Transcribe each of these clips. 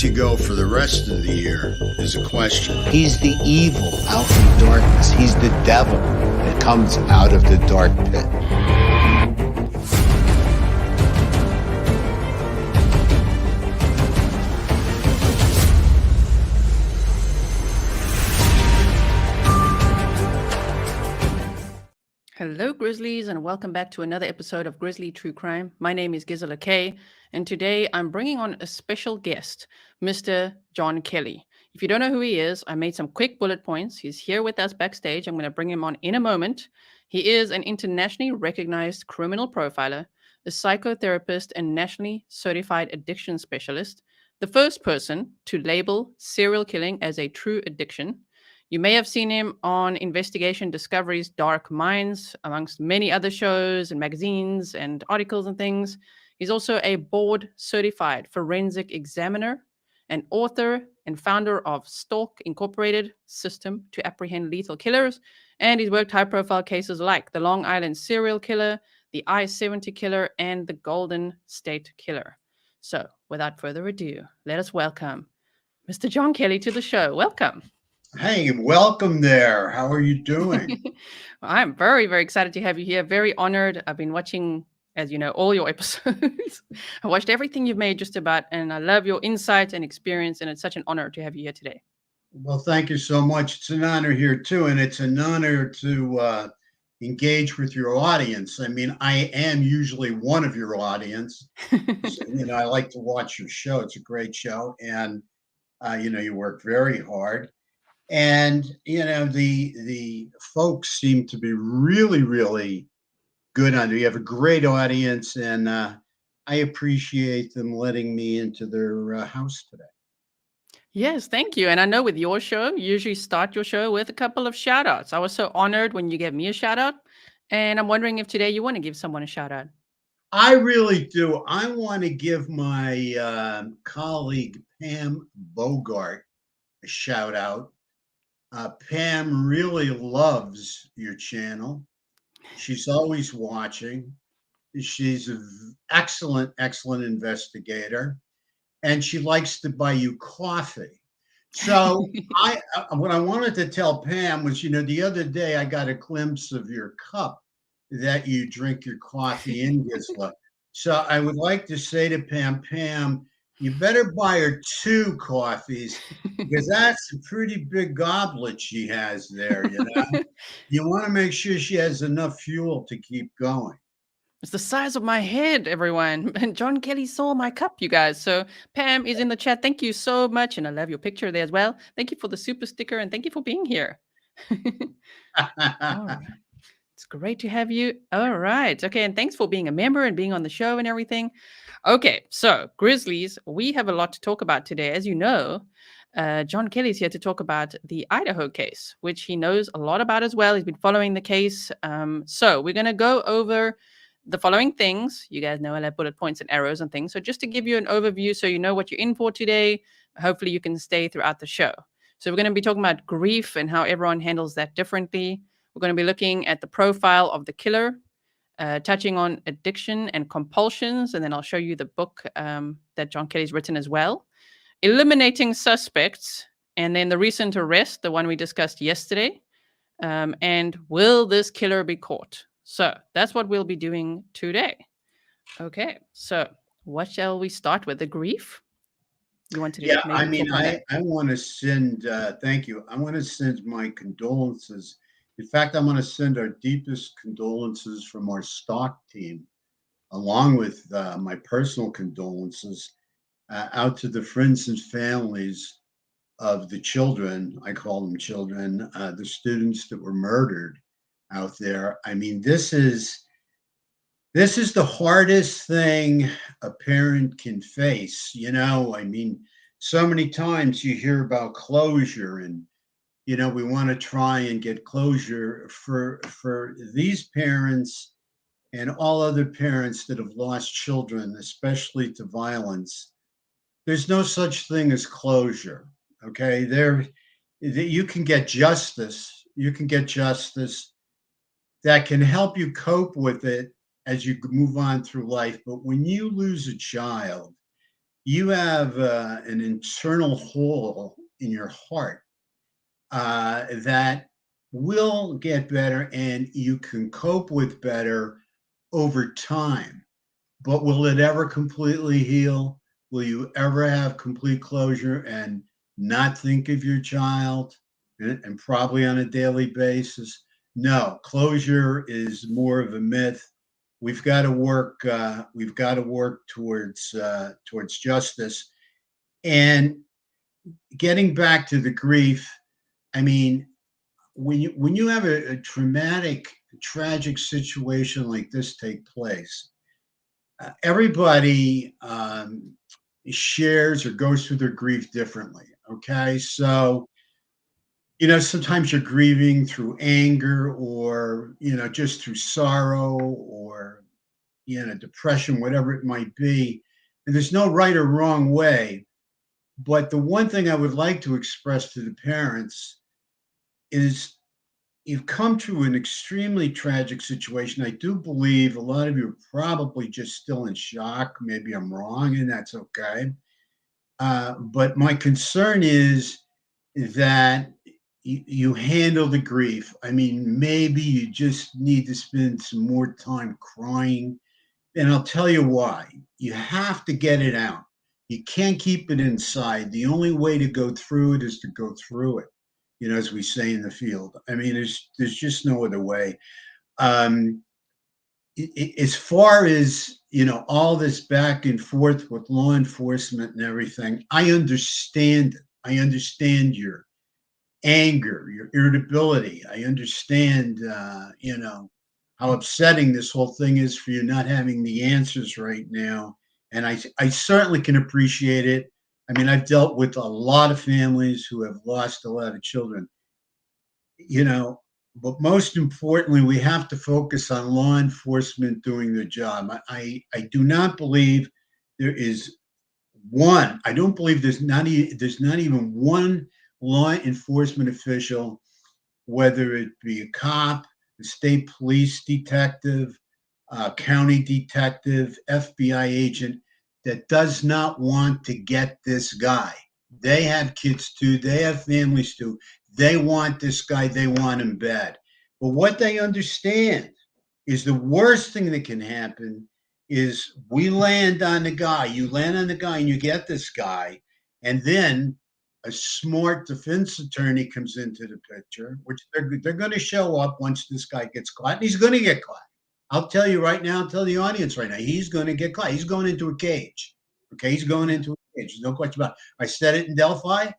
does he go for the rest of the year is a question. He's the evil out in darkness. He's the devil that comes out of the dark pit. Hello, Grizzlies, and welcome back to another episode of Grizzly True Crime. My name is Gisela Kay, and today I'm bringing on a special guest, Mr. John Kelly. If you don't know who he is, I made some quick bullet points. He's here with us backstage. I'm going to bring him on in a moment. He is an internationally recognized criminal profiler, a psychotherapist, and nationally certified addiction specialist, the first person to label serial killing as a true addiction. You may have seen him on Investigation Discovery's Dark Minds, amongst many other shows and magazines and articles and things. He's also a board-certified forensic examiner, an author and founder of Stalk Incorporated System to Apprehend Lethal Killers, and he's worked high-profile cases like the Long Island Serial Killer, the I-70 Killer, and the Golden State Killer. So, without further ado, let us welcome Mr. John Kelly to the show. Welcome. Hey, welcome there. How are you doing? I'm very, very excited to have you here. Very honored. I've been watching, as you know, all your episodes. I watched everything you've made just about, and I love your insight and experience, and it's such an honor to have you here today. Well, thank you so much. It's an honor here, too, and it's an honor to engage with your audience. I mean, I am usually one of your audience. So, I like to watch your show. It's a great show, and, you work very hard. And, the folks seem to be really, really good on it. You have a great audience, and I appreciate them letting me into their house today. Yes, thank you. And I know with your show, you usually start your show with a couple of shout outs. I was so honored when you gave me a shout out. And I'm wondering if today you want to give someone a shout out. I really do. I want to give my colleague, Pam Bogart, a shout out. Pam really loves your channel. She's always watching. She's an excellent, excellent investigator, and she likes to buy you coffee. So what I wanted to tell Pam was, the other day I got a glimpse of your cup that you drink your coffee in, Gisela. So I would like to say to Pam, you better buy her 2 coffees, because that's a pretty big goblet she has there, You want to make sure she has enough fuel to keep going. It's the size of my head, everyone. And John Kelly saw my cup, you guys. So Pam is in the chat. Thank you so much. And I love your picture there as well. Thank you for the super sticker, and thank you for being here. All right. It's great to have you. All right. Okay. And thanks for being a member and being on the show and everything. Okay. So, Grizzlies, we have a lot to talk about today. As you know, John Kelly's here to talk about the Idaho case, which he knows a lot about as well. He's been following the case. So, we're going to go over the following things. You guys know I love bullet points and arrows and things. So, just to give you an overview so you know what you're in for today, hopefully you can stay throughout the show. So, we're going to be talking about grief and how everyone handles that differently. We're going to be looking at the profile of the killer, touching on addiction and compulsions, and then I'll show you the book that John Kelly's written as well. Eliminating suspects, and then the recent arrest, the one we discussed yesterday, and will this killer be caught? So that's what we'll be doing today. Okay, so what shall we start with? The grief? You want to do? Yeah, I mean, I want to send, thank you. I want to send my condolences. In fact, I'm going to send our deepest condolences from our stock team, along with my personal condolences, out to the friends and families of the children. I call them children, the students that were murdered out there. I mean, this is the hardest thing a parent can face. I mean, so many times you hear about closure, and we want to try and get closure for these parents and all other parents that have lost children, especially to violence. There's no such thing as closure. Okay, you can get justice. You can get justice that can help you cope with it as you move on through life. But when you lose a child, you have an internal hole in your heart that will get better and you can cope with better over time. But will it ever completely heal? Will you ever have complete closure and not think of your child and probably on a daily basis? No, closure is more of a myth. We've got to work. We've got to work towards justice. And getting back to the grief, I mean, when you have a traumatic, tragic situation like this take place, everybody shares or goes through their grief differently. Okay, so sometimes you're grieving through anger, or just through sorrow, or depression, whatever it might be. And there's no right or wrong way. But the one thing I would like to express to the parents is you've come to an extremely tragic situation. I do believe a lot of you are probably just still in shock. Maybe I'm wrong, and that's okay. But my concern is that you handle the grief. I mean, maybe you just need to spend some more time crying. And I'll tell you why. You have to get it out. You can't keep it inside. The only way to go through it is to go through it, as we say in the field. I mean, there's just no other way. Um, as far as all this back and forth with law enforcement and everything, I understand it. I understand your anger, your irritability. I understand, how upsetting this whole thing is for you not having the answers right now. And I certainly can appreciate it. I mean, I've dealt with a lot of families who have lost a lot of children, you know, but most importantly, we have to focus on law enforcement doing their job. I do not believe there is one. I don't believe there's not even one law enforcement official, whether it be a cop, a state police detective, county detective, FBI agent, that does not want to get this guy. They have kids too. They have families too. They want this guy. They want him bad. But what they understand is the worst thing that can happen is we land on the guy. You land on the guy and you get this guy. And then a smart defense attorney comes into the picture, which they're going to show up once this guy gets caught. And he's going to get caught. I'll tell you right now, I'll tell the audience right now, he's going to get caught. He's going into a cage. Okay, he's going into a cage. There's no question about it. I said it in Delphi.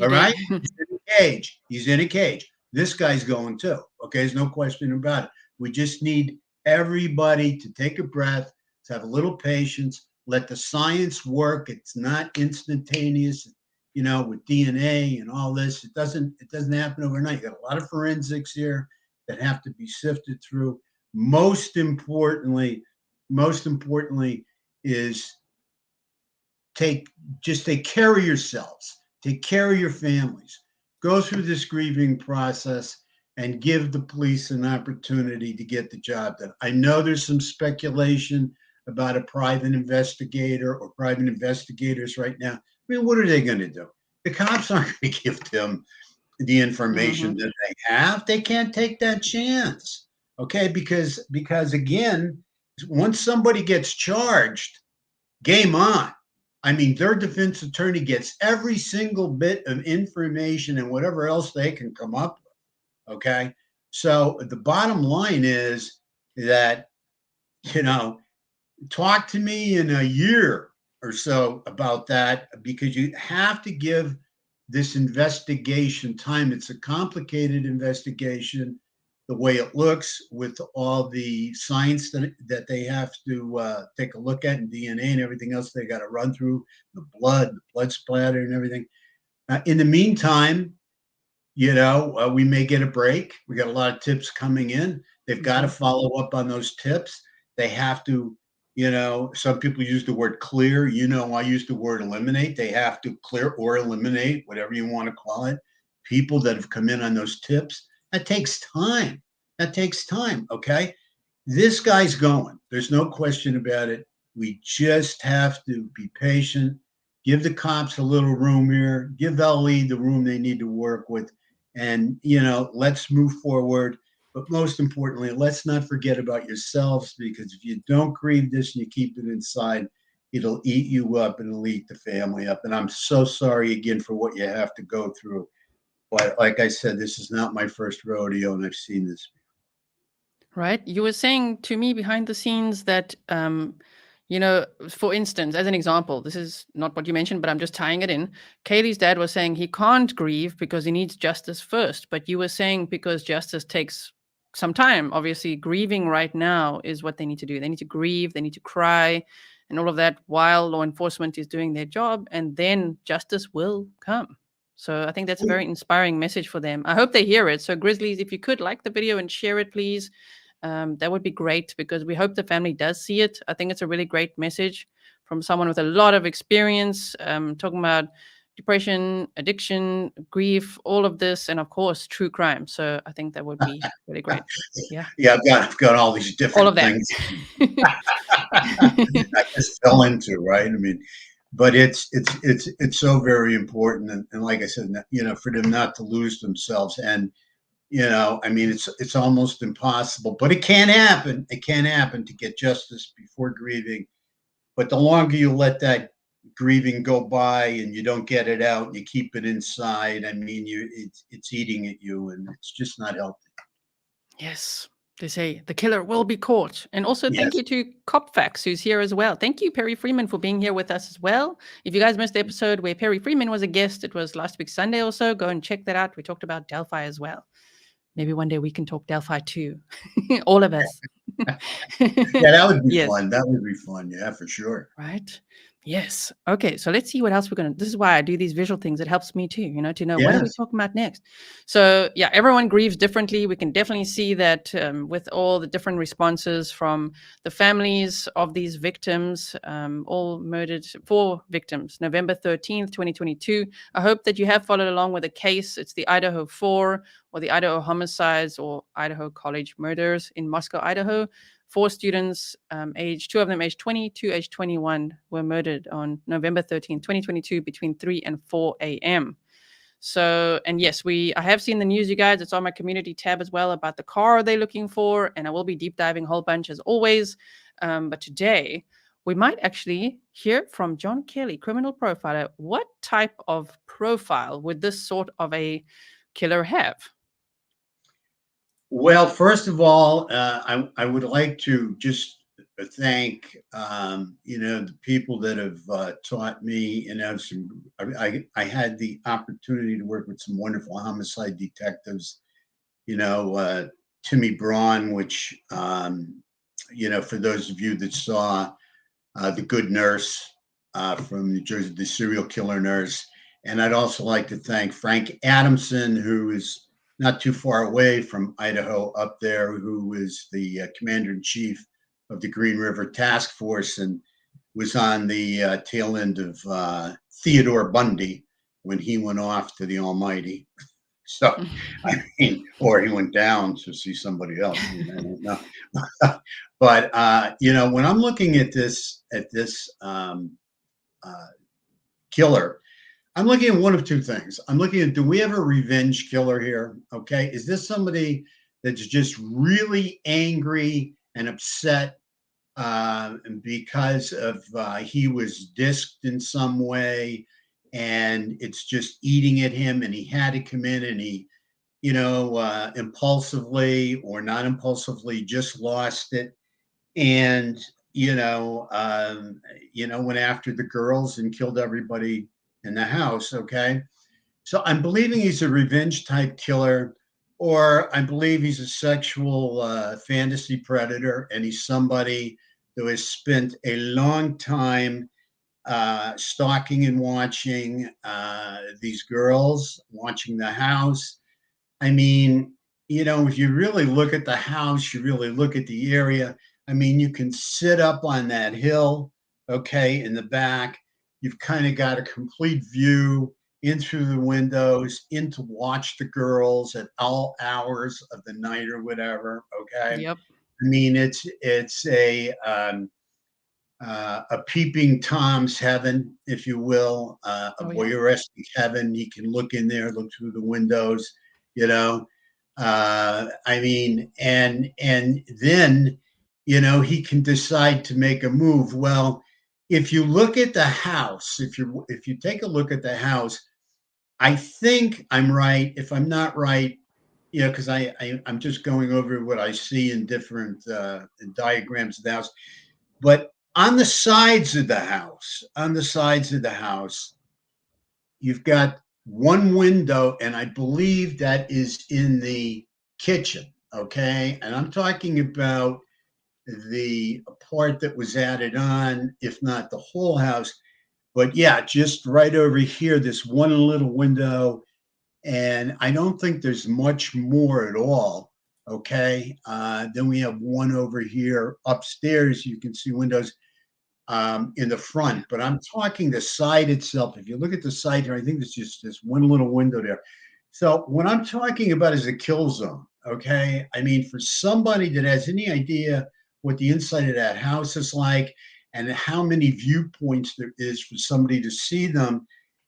All right, he's in a cage. He's in a cage. This guy's going too. Okay, there's no question about it. We just need everybody to take a breath, to have a little patience, let the science work. It's not instantaneous, with DNA and all this. It doesn't happen overnight. You got a lot of forensics here that have to be sifted through. Most importantly is take care of yourselves, take care of your families, go through this grieving process, and give the police an opportunity to get the job done. I know there's some speculation about a private investigator or private investigators right now. I mean, what are they going to do? The cops aren't going to give them the information that they have. They can't take that chance. Okay, because again, once somebody gets charged, game on. I mean, their defense attorney gets every single bit of information and whatever else they can come up with. Okay, so the bottom line is that talk to me in a year or so about that, because you have to give this investigation time. It's a complicated investigation, the way it looks, with all the science that they have to take a look at, and DNA and everything else they got to run through, the blood splatter and everything. In the meantime, we may get a break. We got a lot of tips coming in. They've got to follow up on those tips. They have to, some people use the word clear. I use the word eliminate. They have to clear or eliminate, whatever you want to call it, people that have come in on those tips. That takes time. Okay. This guy's going. There's no question about it. We just have to be patient Give the cops a little room here. Give LE the room they need to work with. And, let's move forward. But most importantly, let's not forget about yourselves, because if you don't grieve this and you keep it inside, it'll eat you up and it'll eat the family up. And I'm so sorry again for what you have to go through. But like I said, this is not my first rodeo, and I've seen this. Right. You were saying to me behind the scenes that, for instance, as an example, this is not what you mentioned, but I'm just tying it in. Kaylee's dad was saying he can't grieve because he needs justice first. But you were saying because justice takes some time. Obviously, grieving right now is what they need to do. They need to grieve, they need to cry, and all of that while law enforcement is doing their job, and then justice will come. So I think that's a very inspiring message for them. I hope they hear it. So Grizzlies, if you could like the video and share it, please. That would be great, because we hope the family does see it. I think it's a really great message from someone with a lot of experience, talking about depression, addiction, grief, all of this, and of course, true crime. So I think that would be really great. Yeah. Yeah, I've got all these All of different that. things I just fell into, right? I mean, but it's so very important, and like I said, for them not to lose themselves, and I mean, it's almost impossible, but it can happen. It can happen to get justice before grieving. But the longer you let that grieving go by and you don't get it out and you keep it inside, I mean, it's eating at you, and it's just not healthy. Yes. They say the killer will be caught. And also thank Yes. you to Copfax, who's here as well. Thank you, Perry Freeman, for being here with us as well. If you guys missed the episode where Perry Freeman was a guest, it was last week Sunday or so. Go and check that out. We talked about Delphi as well. Maybe one day we can talk Delphi too. All of us. Yeah, that would be Yes. fun. That would be fun. Yeah, for sure. Right. Yes. Okay. So let's see what else we're going to. This is why I do these visual things. It helps me too, to know what are we Yes. talking about next. So, yeah, everyone grieves differently. We can definitely see that with all the different responses from the families of these victims, all murdered, 4 victims, November 13th, 2022. I hope that you have followed along with the case. It's the Idaho 4 or the Idaho homicides or Idaho college murders in Moscow, Idaho. 4 students, 2 of them age 20, 2 age 21, were murdered on November 13, 2022, between 3 and 4 a.m. So, and yes, I have seen the news, you guys. It's on my community tab as well about the car they're looking for, and I will be deep diving a whole bunch as always. But today, we might actually hear from John Kelly, criminal profiler. What type of profile would this sort of a killer have? Well, first of all, I would like to just thank the people that have taught me. I had the opportunity to work with some wonderful homicide detectives. Timmy Braun, which for those of you that saw The Good Nurse from New Jersey, the serial killer nurse, and I'd also like to thank Frank Adamson, who is not too far away from Idaho up there, who is the commander-in-chief of the Green River Task Force and was on the tail end of Theodore Bundy when he went off to the Almighty. So, I mean, or he went down to see somebody else. I don't know. But, when I'm looking at this killer, I'm looking at one of 2 things. I'm looking at, do we have a revenge killer here? Okay. Is this somebody that's just really angry and upset because of he was dissed in some way and it's just eating at him and he had to come in and he, impulsively or not impulsively just lost it and, went after the girls and killed everybody in the house. Okay. So I'm believing he's a revenge type killer, or I believe he's a sexual fantasy predator, and he's somebody who has spent a long time stalking and watching these girls, watching the house. I mean, if you really look at the house, you really look at the area. I mean, you can sit up on that hill, okay, in the back. You've kind of got a complete view in through the windows, in to watch the girls at all hours of the night or whatever, okay? Yep. I mean, it's a a peeping Tom's heaven, if you will, a Oh, yeah. voyeuristic heaven. He can look in there, look through the windows, you know. I mean, and then, you know, he can decide to make a move. Well, if you look at the house, if you take a look at the house, I think I'm right. If I'm not right, you know, because I'm just going over what I see in different diagrams of the house. But on the sides of the house, you've got one window, and I believe that is in the kitchen. Okay, and I'm talking about the part that was added on, if not the whole house. But yeah, just right over here, this one little window, and I don't think there's much more at all. Okay, then we have one over here upstairs. You can see windows in the front, but I'm talking the side itself. If you look at the side here, I think there's just this one little window there. So what I'm talking about is a kill zone. Okay, I mean, for somebody that has any idea what the inside of that house is like and how many viewpoints there is for somebody to see them,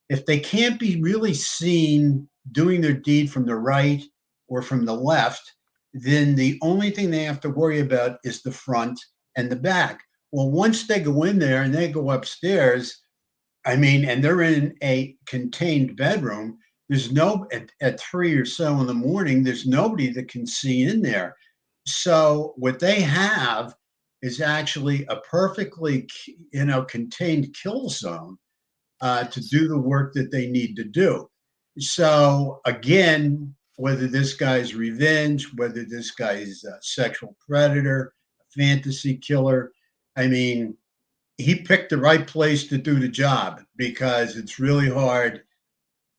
if they can't be really seen doing their deed from the right or from the left, then the only thing they have to worry about is the front and the back. Well, once they go in there and they go upstairs, I mean, and they're in a contained bedroom, there's no, at 3 or so in the morning, there's nobody that can see in there. So what they have is actually a perfectly, you know, contained kill zone to do the work that they need to do. So again, whether this guy's revenge, whether this guy's a sexual predator, a fantasy killer, I mean, he picked the right place to do the job because it's really hard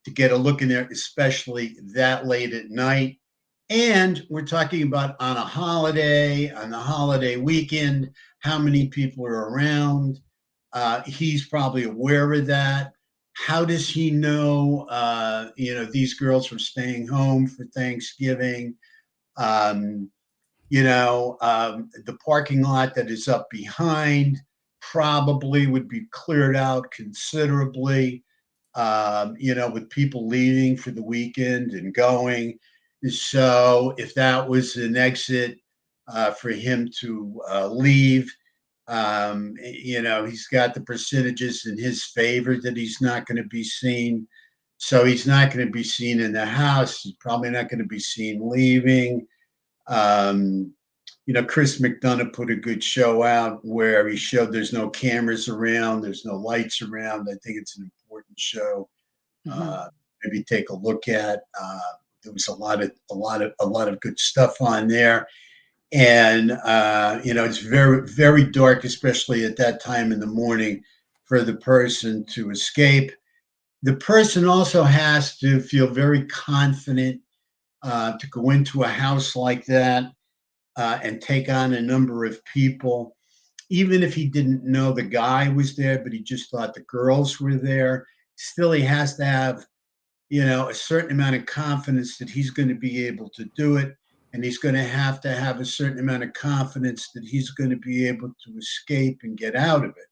to get a look in there, especially that late at night. And we're talking about on the holiday weekend, how many people are around. He's probably aware of that. How does he know, you know, these girls were staying home for Thanksgiving? Um, the parking lot that is up behind probably would be cleared out considerably, with people leaving for the weekend and going. So if that was an exit for him to leave, he's got the percentages in his favor that he's not going to be seen. So he's not going to be seen in the house. He's probably not going to be seen leaving. Um, Chris McDonough put a good show out where he showed there's no cameras around, there's no lights around. I think it's an important show. Maybe take a look at. There was a lot of good stuff on there, and it's very, very dark, especially at that time in the morning, for the person to escape. The person also has to feel very confident to go into a house like that and take on a number of people, even if he didn't know the guy was there, but he just thought the girls were there. Still, he has to have, a certain amount of confidence that he's going to be able to do it. And he's going to have a certain amount of confidence that he's going to be able to escape and get out of it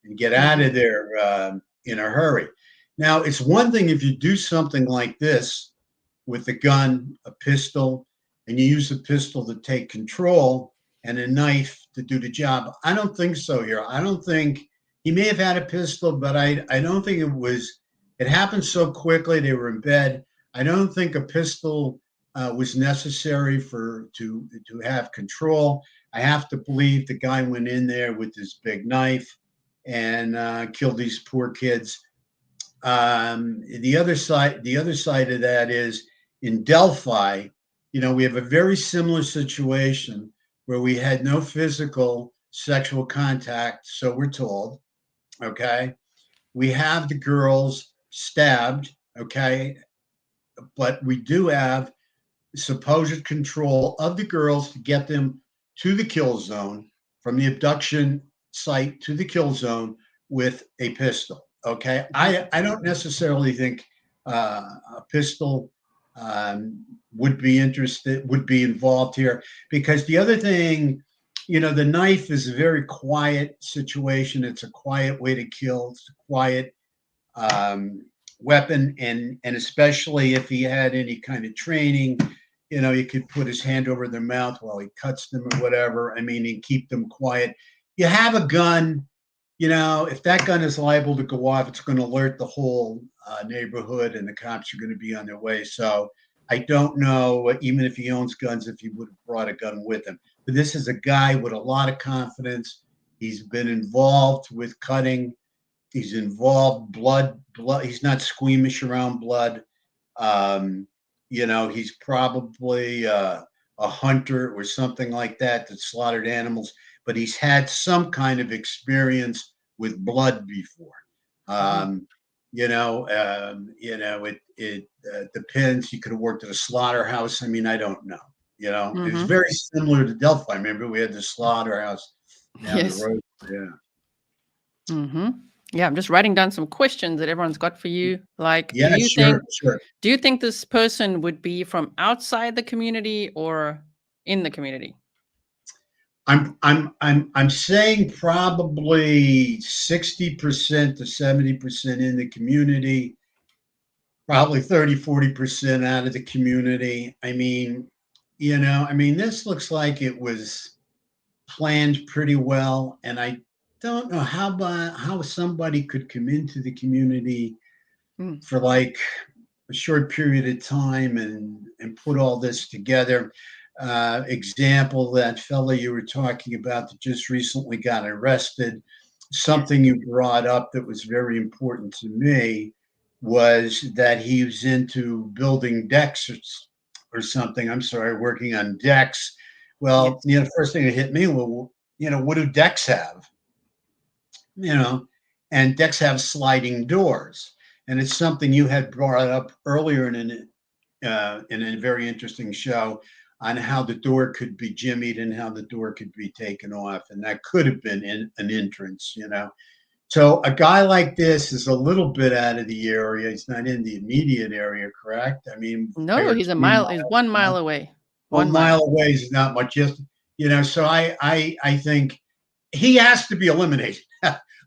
and get out of there in a hurry. Now, it's one thing if you do something like this with a gun, a pistol, and you use a pistol to take control and a knife to do the job. I don't think so here. I don't think he may have had a pistol, but I don't think it happened so quickly. They were in bed. I don't think a pistol was necessary to have control. I have to believe the guy went in there with his big knife and killed these poor kids. The other side of that is in Delphi. We have a very similar situation where we had no physical sexual contact, so we're told. Okay, we have the girls stabbed. Okay, but we do have supposed control of the girls to get them to the kill zone, from the abduction site to the kill zone with a pistol. Okay, I don't necessarily think a pistol would be involved here, because the other thing the knife is a very quiet situation. It's a quiet way to kill. It's a quiet weapon, and especially if he had any kind of training, he could put his hand over their mouth while he cuts them or whatever. I mean, and keep them quiet. You have a gun, if that gun is liable to go off, it's going to alert the whole neighborhood, and the cops are going to be on their way. So I don't know, even if he owns guns, if he would have brought a gun with him. But this is a guy with a lot of confidence. He's been involved with cutting. He's involved blood. He's not squeamish around blood. He's probably a hunter or something like that slaughtered animals, but he's had some kind of experience with blood before. It depends. He could have worked at a slaughterhouse. I mean, I don't know. It's very similar to Delphi. Remember, we had the slaughterhouse down the road. Yeah. Yeah, I'm just writing down some questions that everyone's got for you. Like, yeah, sure. Do you think this person would be from outside the community or in the community? I'm saying probably 60% to 70% in the community, probably 30-40% out of the community. I mean, this looks like it was planned pretty well, and I don't know how somebody could come into the community for like a short period of time and put all this together. Example, that fella you were talking about that just recently got arrested, something you brought up that was very important to me was that he was into building decks or something. I'm sorry, working on decks. Well, the first thing that hit me, well, what do decks have? And decks have sliding doors. And it's something you had brought up earlier in a very interesting show on how the door could be jimmied and how the door could be taken off. And that could have been an entrance, So a guy like this is a little bit out of the area. He's not in the immediate area, correct? I mean, no, he's 1 mile away. 1 mile away is not much. Just, so I think he has to be eliminated.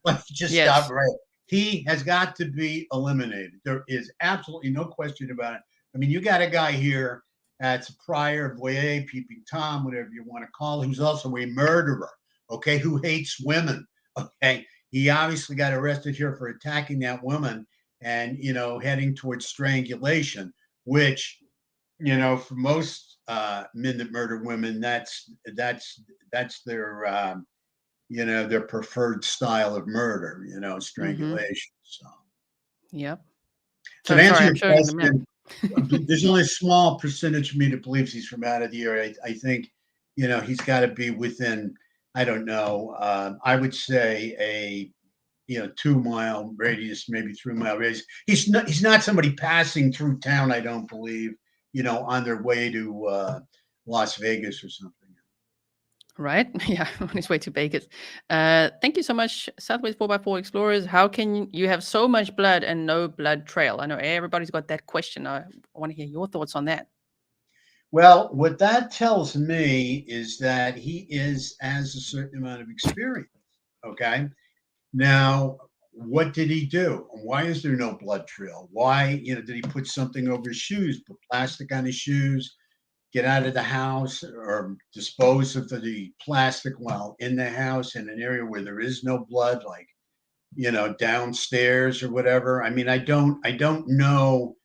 Let's just stop right. He has got to be eliminated. There is absolutely no question about it. I mean, you got a guy here that's a prior voyeur, peeping Tom, whatever you want to call it, who's also a murderer, okay, who hates women, okay? He obviously got arrested here for attacking that woman and, heading towards strangulation, which, for most men that murder women, that's their their preferred style of murder, strangulation. So, yep. So to answer your question, there's only a small percentage of me that believes he's from out of the area. I think, he's got to be within, I don't know, I would say a 2-mile radius, maybe 3-mile radius. He's not somebody passing through town, I don't believe, on their way to Las Vegas or something. Right? Yeah, on his way to Vegas. Thank you so much, Southwest 4x4 Explorers. How can you have so much blood and no blood trail? I know everybody's got that question. I want to hear your thoughts on that. Well, what that tells me is that he has a certain amount of experience. Okay. Now, what did he do? Why is there no blood trail? Why, did he put something over his shoes, put plastic on his shoes, get out of the house, or dispose of the plastic while in the house in an area where there is no blood, like, downstairs or whatever? I mean, I don't know.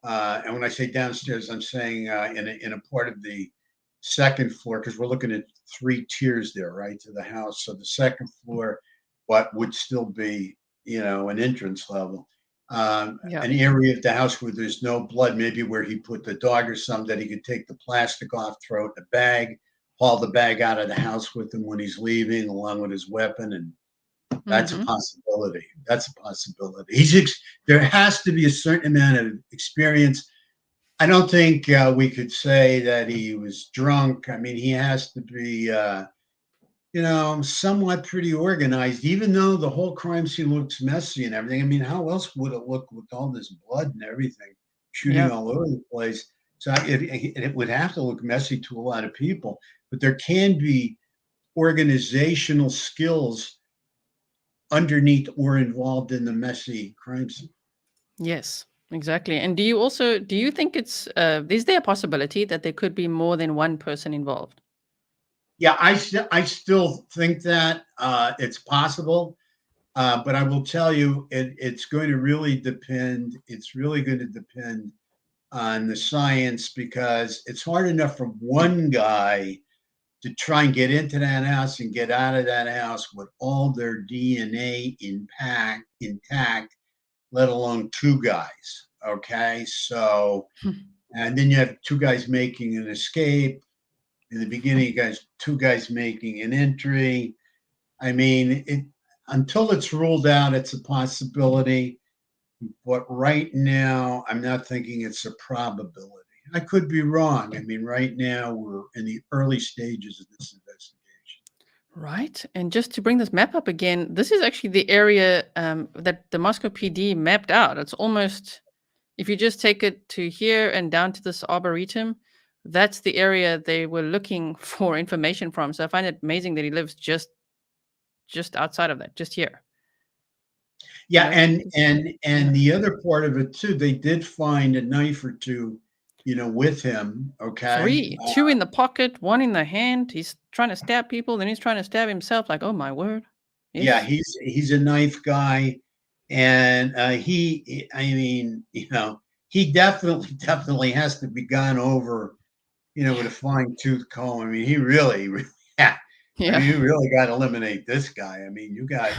And when I say downstairs, I'm saying in a part of the second floor, because we're looking at 3 tiers there, right, to the house. So the second floor, what would still be, an entrance level. An area of the house where there's no blood, maybe where he put the dog or something, that he could take the plastic off, throw it in a bag, haul the bag out of the house with him when he's leaving, along with his weapon. And that's a possibility. That's a possibility. There has to be a certain amount of experience. I don't think we could say that he was drunk. I mean, he has to be, somewhat pretty organized, even though the whole crime scene looks messy and everything. I mean, how else would it look with all this blood and everything shooting all over the place? So it would have to look messy to a lot of people, but there can be organizational skills underneath or involved in the messy crime scene. Yes, exactly. And do you think it's is there a possibility that there could be more than one person involved? Yeah, I still think that it's possible, but I will tell you, it's going to really depend. It's really going to depend on the science, because it's hard enough for one guy to try and get into that house and get out of that house with all their DNA intact, let alone two guys. Okay, so and then you have two guys making an escape. In the beginning, you guys, two guys making an entry. I mean, until it's ruled out, it's a possibility. But right now, I'm not thinking it's a probability. I could be wrong. I mean, right now, we're in the early stages of this investigation. Right. And just to bring this map up again, this is actually the area that the Moscow PD mapped out. It's almost, if you just take it to here and down to this arboretum, that's the area they were looking for information from. So I find it amazing that he lives just outside of that, just here. Yeah, Yeah. and the other part of it too, they did find a knife or two, with him. Okay, 3, 2 in the pocket, 1 in the hand. He's trying to stab people, then he's trying to stab himself. Like, oh my word. yeah, Yes. he's a knife guy, and I mean, he definitely has to be gone over, with a fine tooth comb. I mean, he really, yeah. I Yeah. mean, you really got to eliminate this guy. I mean, you've got a,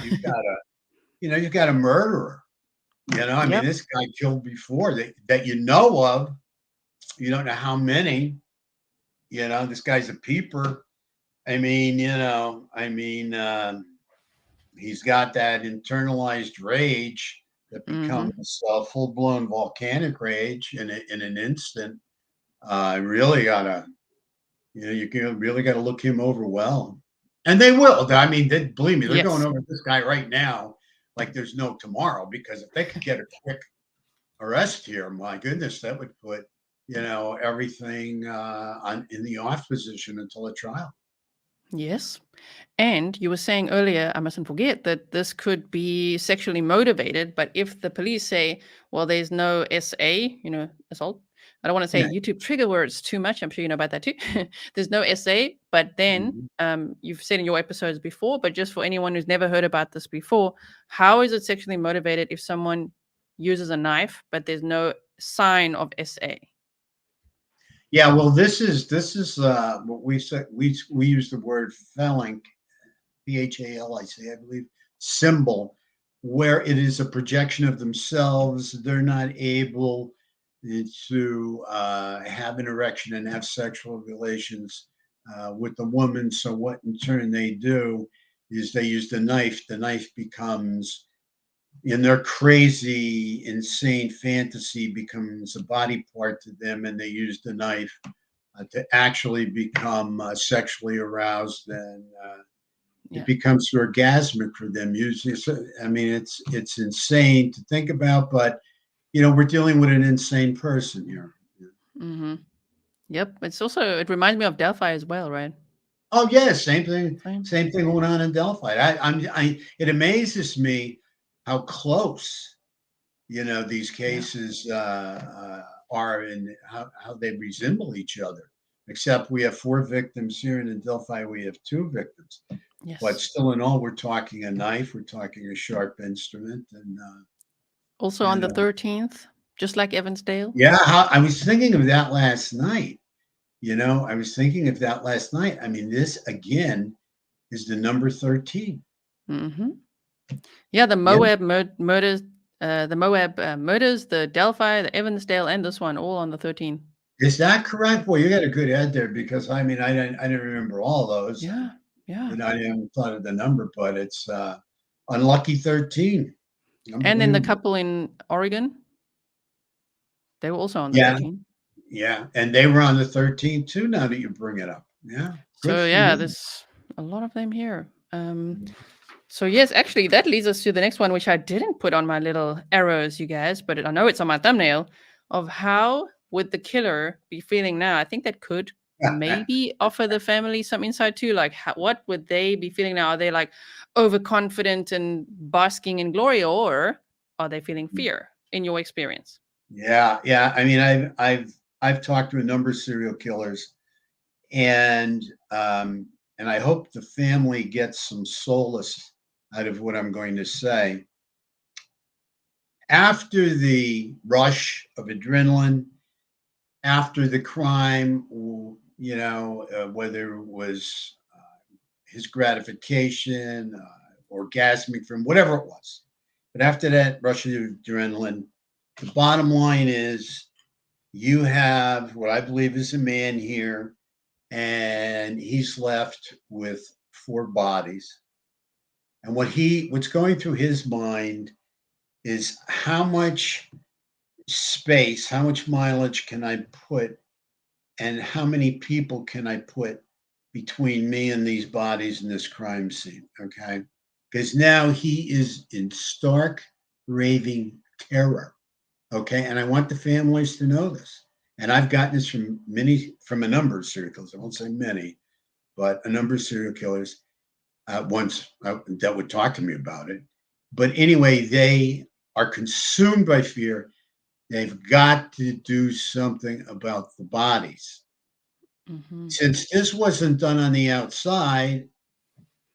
you've got a murderer. I mean, Yep. this guy killed before that you know of. You don't know how many. This guy's a peeper. I mean, he's got that internalized rage that Mm-hmm. becomes full blown volcanic rage in an instant. Really gotta, really gotta look him over well, and they will. I mean, believe me, they're going Yes. over this guy right now like there's no tomorrow, because if they could get a quick arrest here, my goodness, that would put everything in the off position until a trial. Yes. And you were saying earlier, I mustn't forget that this could be sexually motivated. But if the police say, well, there's no SA, assault. I don't want to say Yeah. YouTube trigger words too much. I'm sure you know about that too. There's no SA, but then Mhm. you've said in your episodes before, but just for anyone who's never heard about this before, how is it sexually motivated if someone uses a knife, but there's no sign of SA? Yeah, well, this is what we said. We use the word phalanx, PHALIC, I believe, symbol, where it is a projection of themselves. They're not able to have an erection and have sexual relations with the woman. So what in turn they do is they use the knife. The knife becomes, in their crazy, insane fantasy, becomes a body part to them, and they use the knife to actually become sexually aroused, and it Yeah. becomes orgasmic for them. Usually, I mean, it's insane to think about, but we're dealing with an insane person here. Mm-hmm. Yep. It reminds me of Delphi as well, right? Oh yeah, same thing. Same. Same thing going on in Delphi. It amazes me how close these Yeah. cases are, and how they resemble each other. Except we have 4 victims here, and in Delphi we have 2 victims. But Yes. still, in all, we're talking a knife, we're talking a sharp instrument, and Also you on the know, 13th, just like Evansdale. yeah. I was thinking of that last night. I was thinking of that last night. I mean, this again is the number 13. Hmm. Yeah, the Yeah, Murders, murders, the Delphi, the Evansdale, and this one all on the 13th. is that correct? Boy, you got a good head there, because I mean, I didn't remember all those. Yeah, yeah. I haven't thought of the number, but it's unlucky 13. And then the Unbelievable. couple in Oregon, they were also on the Yeah, 13th. yeah, and they were on the 13th too. Now that you bring it up, yeah, good So for yeah, you. there's a lot of them here. So yes, actually, that leads us to the next one, which I didn't put on my little arrows, you guys, but I know it's on my thumbnail, of how would the killer be feeling now? I think that could maybe offer the family some insight too? Like, what would they be feeling now? Are they like overconfident and basking in glory, or are they feeling fear in your experience? Yeah, I mean, I've talked to a number of serial killers, and I hope the family gets some solace out of what I'm going to say. After the rush of adrenaline, after the crime, whether it was his gratification, orgasmic from whatever it was, but after that rush of adrenaline, the bottom line is you have what I believe is a man here, and he's left with 4 bodies. And what's going through his mind is how much space, how much mileage can I put, and how many people can I put between me and these bodies in this crime scene? Okay. Because now he is in stark, raving terror. Okay. And I want the families to know this. And I've gotten this from a number of serial killers. I won't say many, but a number of serial killers that would talk to me about it. But anyway, they are consumed by fear. They've got to do something about the bodies. Mm-hmm. Since this wasn't done on the outside,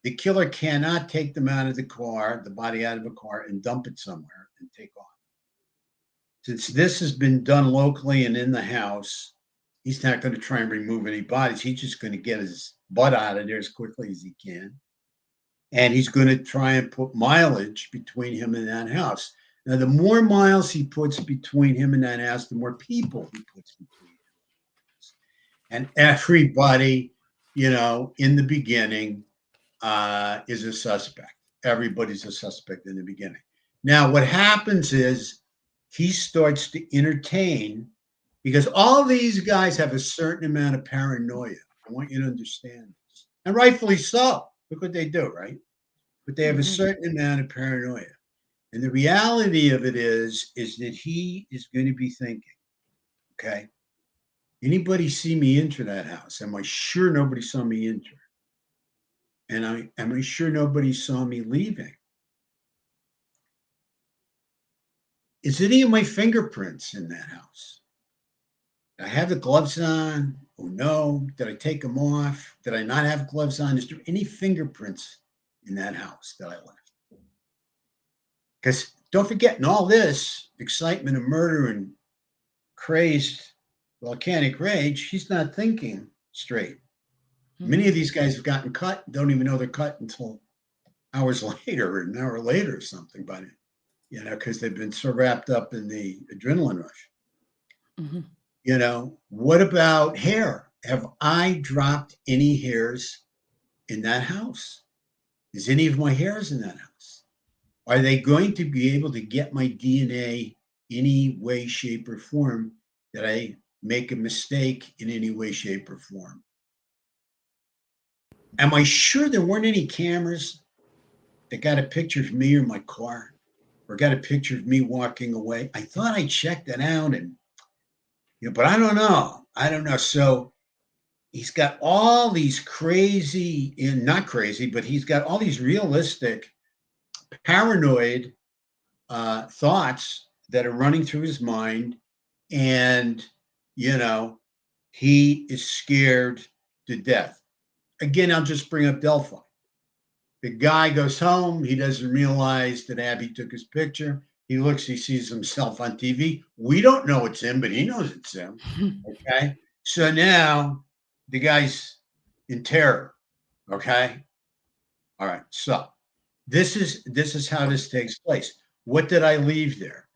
the killer cannot take them out of the body out of a car, and dump it somewhere and take off. Since this has been done locally and in the house, he's not going to try and remove any bodies. He's just going to get his butt out of there as quickly as he can. And he's going to try and put mileage between him and that house. Now, the more miles he puts between him and that house, the more people he puts between him. And everybody, in the beginning is a suspect. Everybody's a suspect in the beginning. Now, what happens is he starts to entertain, because all these guys have a certain amount of paranoia. I want you to understand this. And rightfully so. Look what they do, right? But they have a certain amount of paranoia. And the reality of it is that he is going to be thinking, okay, anybody see me enter that house? Am I sure nobody saw me enter? And am I sure nobody saw me leaving? Is any of my fingerprints in that house? Did I have the gloves on? Oh no. Did I take them off? Did I not have gloves on? Is there any fingerprints in that house that I left? Because don't forget, in all this excitement of murder and crazed volcanic rage, he's not thinking straight. Many of these guys have gotten cut, don't even know they're cut until hours later or an hour later or something, but because they've been so wrapped up in the adrenaline rush. What about hair? Have I dropped any hairs in that house? Is any of my hairs in that house? Are they going to be able to get my DNA any way, shape, or form that I make a mistake in any way, shape, or form? Am I sure there weren't any cameras that got a picture of me or my car, or got a picture of me walking away? I thought I checked that out, and but I don't know. So he's got all these crazy, and not crazy, but he's got all these realistic, paranoid thoughts that are running through his mind, and he is scared to death. Again, I'll just bring up Delphi. The guy goes home. He doesn't realize that Abby took his picture. He looks, he sees himself on TV. We don't know it's him, but he knows it's him. Okay. So now the guy's in terror. Okay. All right. So this is how this takes place. What did I leave there?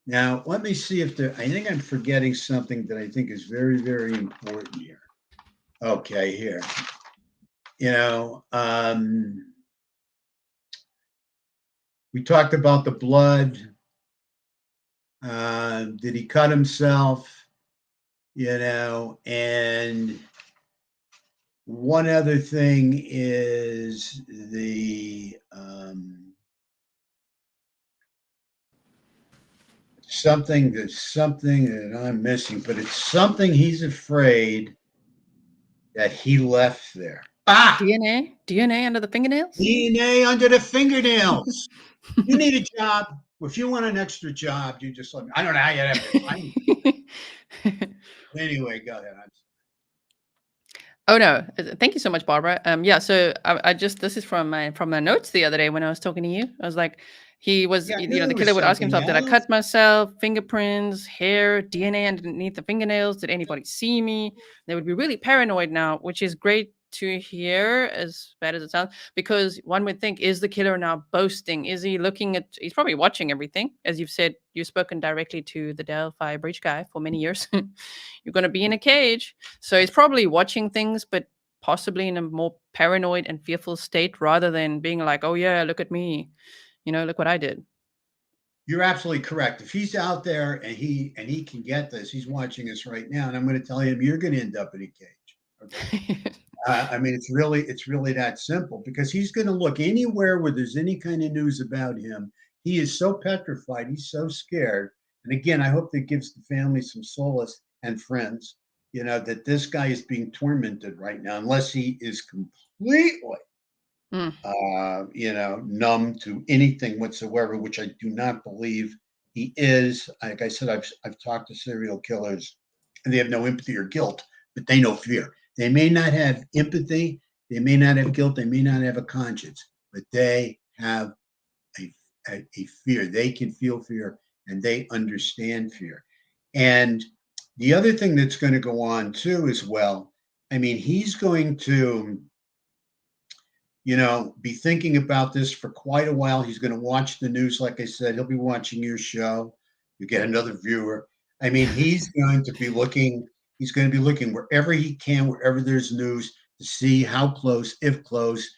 Now, let me see I think I'm forgetting something that I think is very, very important here. Okay, here. We talked about the blood. Did he cut himself? And one other thing is something that I'm missing, but it's something he's afraid that he left there. DNA under the fingernails. DNA under the fingernails. You need a job. If you want an extra job, you just let me. I don't know how you have to find it. Anyway, go ahead. Oh no! Thank you so much, Barbara. Yeah. So I just this is from my notes the other day when I was talking to you. I was like, he was Yeah, I you knew know the there was killer would ask something himself, did I else. cut myself? Fingerprints, hair, DNA underneath the fingernails. Did anybody see me? They would be really paranoid now, which is great to hear, as bad as it sounds, because one would think, is the killer now boasting? Is he looking at? He's probably watching everything, as you've said. You've spoken directly to the Delphi Bridge guy for many years. You're going to be in a cage, so he's probably watching things, but possibly in a more paranoid and fearful state rather than being like, oh yeah, look at me, look what I did. You're absolutely correct. If he's out there and he can get this, he's watching us right now, and I'm going to tell him you're going to end up in a cage. Okay. I mean, it's really that simple, because he's going to look anywhere where there's any kind of news about him. He is so petrified. He's so scared. And again, I hope that gives the family some solace and friends, that this guy is being tormented right now, unless he is completely, numb to anything whatsoever, which I do not believe he is. Like I said, I've talked to serial killers, and they have no empathy or guilt, but they know fear. They may not have empathy, they may not have guilt, they may not have a conscience, but they have a fear. They can feel fear, and they understand fear. And the other thing that's going to go on too, as well, I mean, he's going to, be thinking about this for quite a while. He's going to watch the news. Like I said, he'll be watching your show. You get another viewer. I mean, he's going to be looking wherever he can, wherever there's news, to see how close, if close,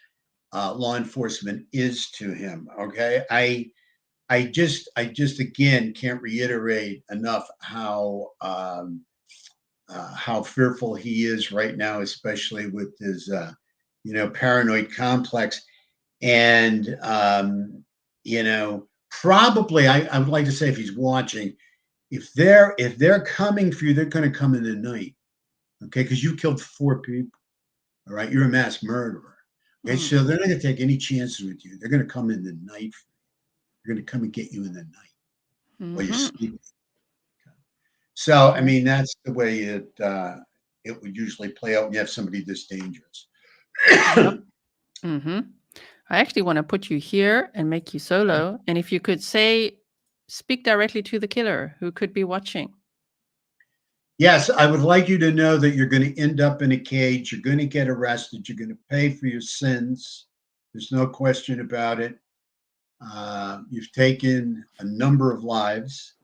law enforcement is to him. Okay. I just again can't reiterate enough how fearful he is right now, especially with his paranoid complex. And probably I would like to say, if he's watching, if they're coming for you, they're going to come in the night. Okay, because you killed 4 people. All right, you're a mass murderer. Okay, so they're not going to take any chances with you. They're going to come in the night. They're going to come and get you in the night while you're sleeping. Okay. So I mean, that's the way it would usually play out when you have somebody this dangerous. I actually want to put you here and make you solo. And if you could speak directly to the killer who could be watching. Yes, I would like you to know that you're going to end up in a cage. You're going to get arrested. You're going to pay for your sins. There's no question about it. You've taken a number of lives,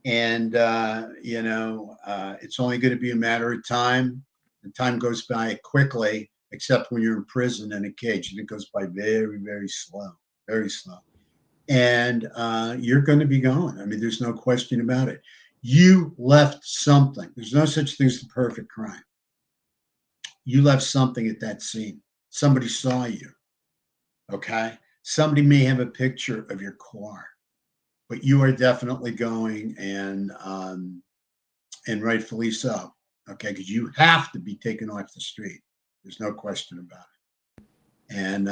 and it's only going to be a matter of time. And time goes by quickly, except when you're in prison in a cage, and it goes by very, very slow, very slow. And you're going to be gone. I mean, there's no question about it. You left something. There's no such thing as the perfect crime. You left something at that scene. Somebody saw you. Okay. Somebody may have a picture of your car, but you are definitely going, and rightfully so. Okay, because you have to be taken off the street. There's no question about it. And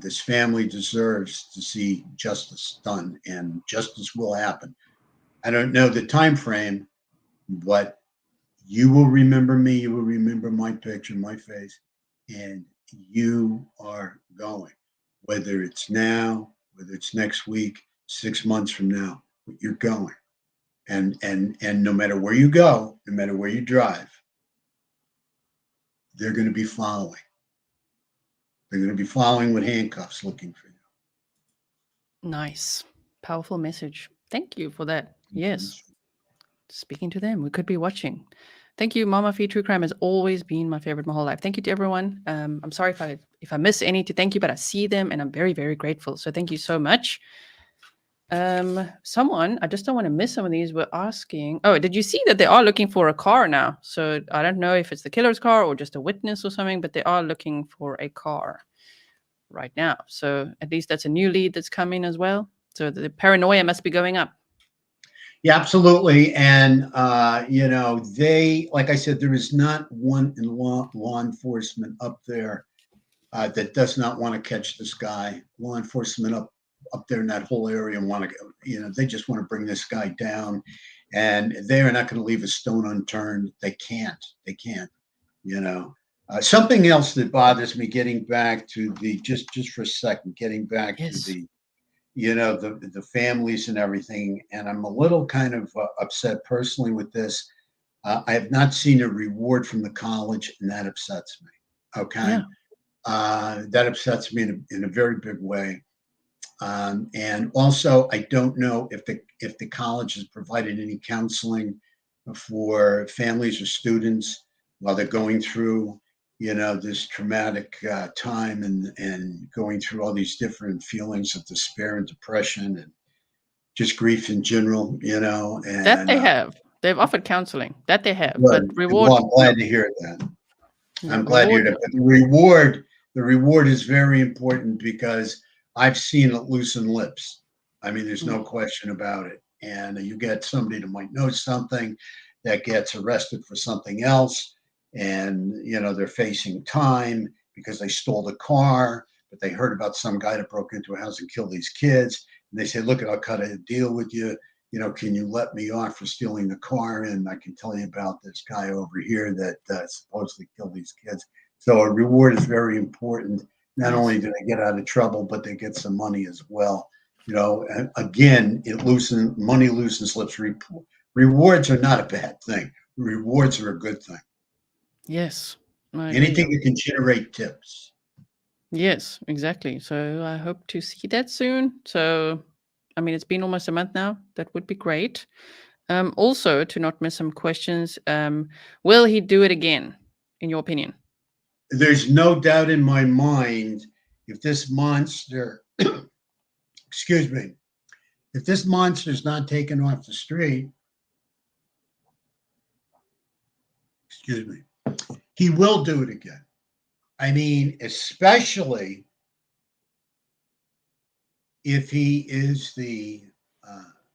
this family deserves to see justice done, and justice will happen. I don't know the time frame, but you will remember me. You will remember my picture, my face, and you are going. Whether it's now, whether it's next week, 6 months from now, but you're going. And no matter where you go, no matter where you drive, they're going to be following. They're going to be following with handcuffs, looking for you. Nice. Powerful message. Thank you for that. Yes. Speaking to them, we could be watching. Thank you, Mama Fee. True Crime has always been my favorite my whole life. Thank you to everyone. I'm sorry if I miss any to thank you, but I see them and I'm very, very grateful. So thank you so much. Someone, I just don't want to miss some of these, were asking, oh, did you see that they are looking for a car now? So I don't know if it's the killer's car or just a witness or something, but they are looking for a car right now. So at least that's a new lead that's coming as well. So the paranoia must be going up. Yeah, absolutely. And they, like I said, there is not one in law enforcement up there that does not want to catch this guy. Law enforcement up there in that whole area want to, they just want to bring this guy down, and they are not going to leave a stone unturned. They can't. They can't. You know. Something else that bothers me, getting back to the just for a second, getting back to Yes. the the families and everything, and I'm a little kind of upset personally with this. I have not seen a reward from the college, and that upsets me. Okay, Yeah. that upsets me in a very big way. And also, I don't know if the college has provided any counseling for families or students while they're going through, this traumatic time, and going through all these different feelings of despair and depression and just grief in general, That and they have. They've offered counseling. That they have. But good. Well, reward, I'm no. glad to hear that. Yeah, I'm glad to hear reward, that. no. But the reward is very important because I've seen it loosen lips. I mean, there's Mm. no question about it. And you get somebody that might know something that gets arrested for something else, and they're facing time because they stole the car, but they heard about some guy that broke into a house and killed these kids. And they say, "Look, I'll cut a deal with you. Can you let me off for stealing the car? And I can tell you about this guy over here that supposedly killed these kids." So a reward is very important. Not Yes. only do they get out of trouble, but they get some money as well. And again, money loosens lips. Rewards are not a bad thing. Rewards are a good thing. Yes. I agree. Anything that can generate tips. Yes, exactly. So I hope to see that soon. So, I mean, it's been almost a month now. That would be great. Also, to not miss some questions, will he do it again, in your opinion? There's no doubt in my mind if this monster, excuse me, if this monster's not taken off the street, excuse me, he will do it again. I mean, especially if he is the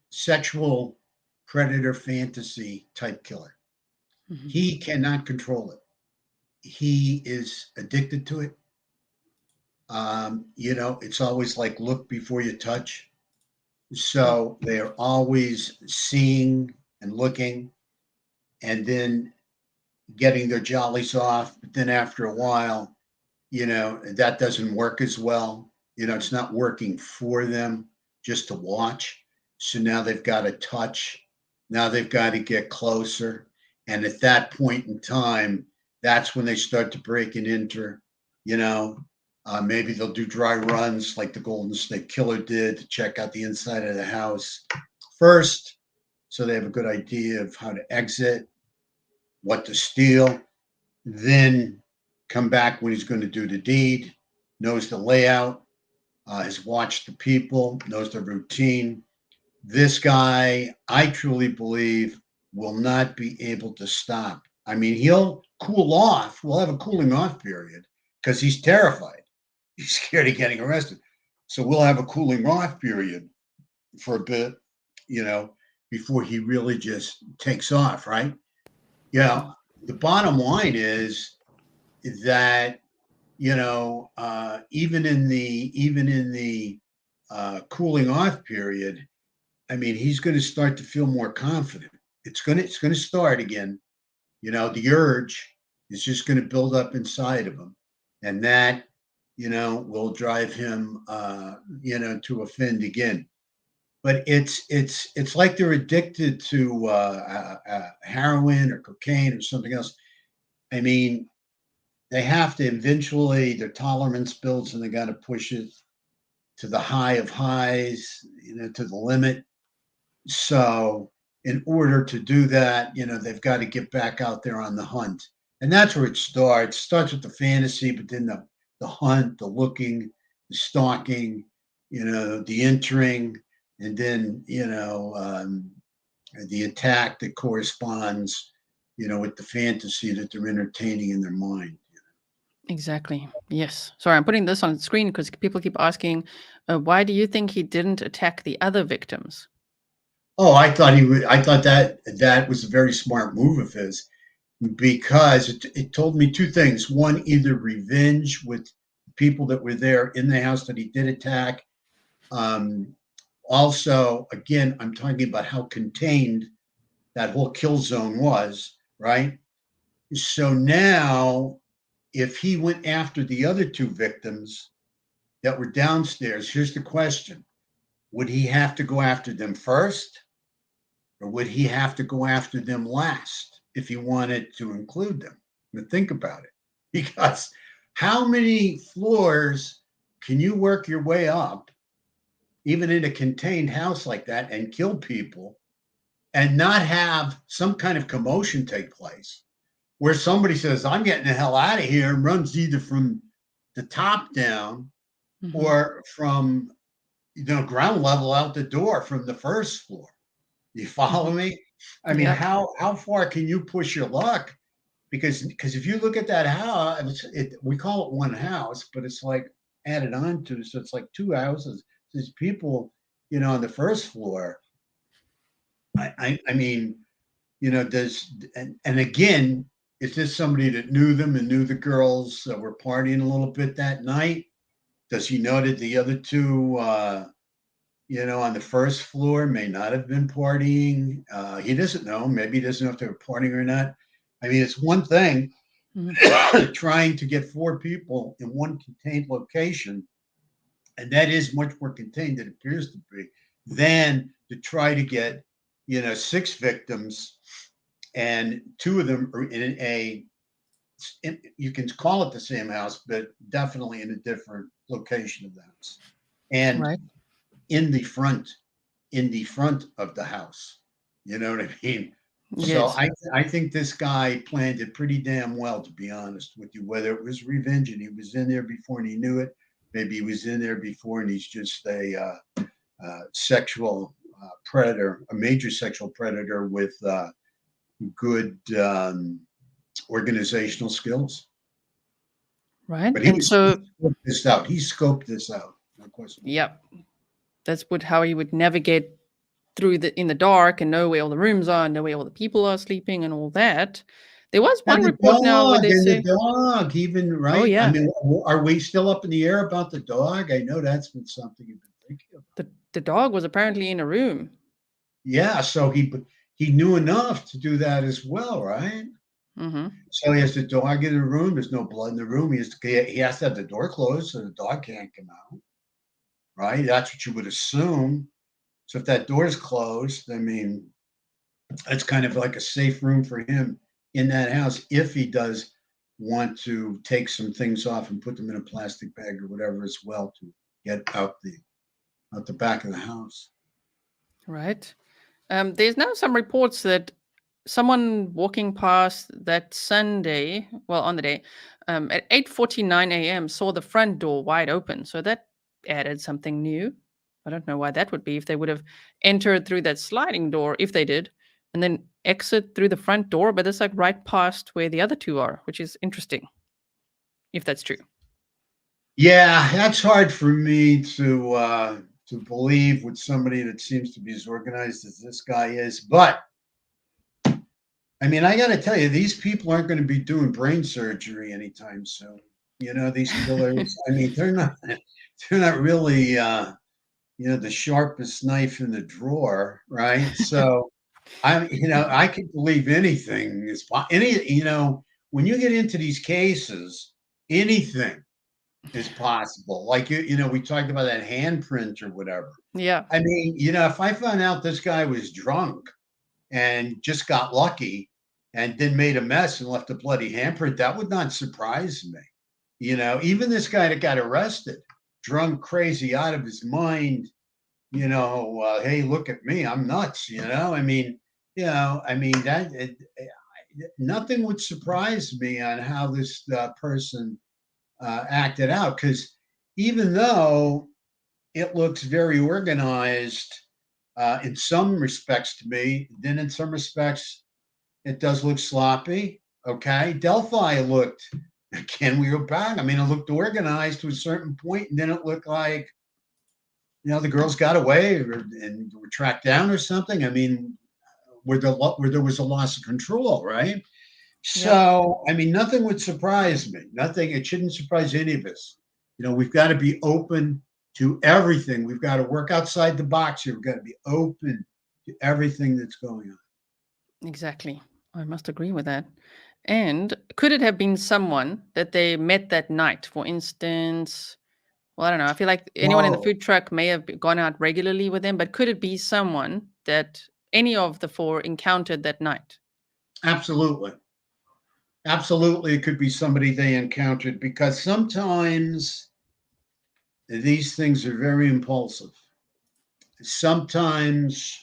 sexual predator fantasy type killer. Mhm. He cannot control it. He is addicted to it. It's always like look before you touch. Mm. So they're always seeing and looking, and then getting their jollies off. But then after a while, that doesn't work as well. It's not working for them just to watch. So now they've got to touch. Now they've got to get closer. And at that point in time, that's when they start to break and enter. You know, Maybe they'll do dry runs like the Golden State Killer did to check out the inside of the house first. So they have a good idea of how to exit, what to steal, then come back when he's going to do the deed, knows the layout, has watched the people, knows the routine. This guy, I truly believe, will not be able to stop. I mean, he'll cool off. We'll have a cooling off period because he's terrified. He's scared of getting arrested. So we'll have a cooling off period for a bit, you know, before he really just takes off, right? Mm. The bottom line is that even in the cooling off period, I mean, he's going to start to feel more confident. It's going to start again. The urge is just going to build up inside of him, and that will drive him to offend again. But it's like they're addicted to heroin or cocaine or something else. I mean, they have to eventually, their tolerance builds, and they got to push it to the high of highs, to the limit. So in order to do that, they've got to get back out there on the hunt. And that's where it starts. It starts with the fantasy, but then the hunt, the looking, the stalking, the entering, and then, the attack that corresponds, with the fantasy that they're entertaining in their mind. Exactly. Yes. Sorry, I'm putting this on the screen because people keep asking, why do you think he didn't attack the other victims? Oh, I thought he would. I thought that was a very smart move of his because it told me two things. One, either revenge with people that were there in the house that he did attack. Um, Also, again, I'm talking about how contained that whole kill zone was, right? So now, if he went after the other two victims that were downstairs, here's the question: would he have to go after them first, or would he have to go after them last if he wanted to include them? But think about it, because how many floors can you work your way up, even in a contained house like that, and kill people and not have some kind of commotion take place where somebody says, I'm getting the hell out of here, and runs either from the top down Mhm. or from ground level out the door from the first floor. You follow Mhm. me? I mean, Yeah. how far can you push your luck? Because if you look at that house, we call it one house, but it's like added on to, so it's like two houses. There's people, on the first floor. I mean, does and again, is this somebody that knew them and knew the girls that were partying a little bit that night? Does he know that the other two, on the first floor may not have been partying? He doesn't know. Maybe he doesn't know if they were partying or not. I mean, it's one thing Mhm. trying to get four people in one contained location, and that is much more contained than it appears to be, than to try to get, six victims, and two of them are you can call it the same house, but definitely in a different location of the house, and Right. in the front, of the house. You know what I mean? So Yes. I think this guy planned it pretty damn well, to be honest with you. Whether it was revenge and he was in there before and he knew it, maybe he was in there before and he's just a sexual predator, a major sexual predator with good organizational skills. Right. But And he so, scoped this out. He scoped this out. No question about yeah, that's what how he would navigate through the in the dark and know where all the rooms are, and know where all the people are sleeping and all that. There was And one report now where they the say, dog, even, "Oh right? I yeah, mean, are we still up in the air about the dog? I know that's been something you've been thinking about. the dog was apparently in a room." Yeah, so he knew enough to do that as well, right? Mhm. So he has the dog in the room. There's no blood in the room. He has to have the door closed so the dog can't come out, right? That's what you would assume. So if that door is closed, I mean, that's kind of like a safe room for him in that house if he does want to take some things off and put them in a plastic bag or whatever as well to get out the back of the house. Right. There's now some reports that someone walking past that Sunday, well, on the day, at 8:49 a.m. saw the front door wide open. So that added something new. I don't know why that would be if they would have entered through that sliding door, if they did, and then exit through the front door. But it's like right past where the other two are, which is interesting, if that's true. Yeah, that's hard for me to believe with somebody that seems to be as organized as this guy is. But I mean, I got to tell you, these people aren't going to be doing brain surgery anytime soon. These killers. I mean, they're not. They're not really. The sharpest knife in the drawer, right? So I could believe anything is when you get into these cases, anything is possible. Like we talked about that handprint or whatever. Yeah. I mean, if I found out this guy was drunk and just got lucky and then made a mess and left a bloody handprint, that would not surprise me. Even this guy that got arrested, drunk, crazy, out of his mind, hey, look at me, I'm nuts. That nothing would surprise me on how this person acted out, because even though it looks very organized in some respects to me, then in some respects it does look sloppy. Okay, Delphi looked. Again, we go back. I mean, it looked organized to a certain point, and then it looked like the girls got away and were tracked down or something. I mean, where there was a loss of control, right? Yep. So, I mean, nothing would surprise me. Nothing. It shouldn't surprise any of us. We've got to be open to everything. We've got to work outside the box here. We've got to be open to everything that's going on. Exactly. I must agree with that. And could it have been someone that they met that night? For instance, well, I don't know. I feel like anyone in the Whoa, food truck may have gone out regularly with them, but could it be someone that any of the four encountered that night? absolutely. Absolutely. It could be somebody they encountered because sometimes these things are very impulsive. Sometimes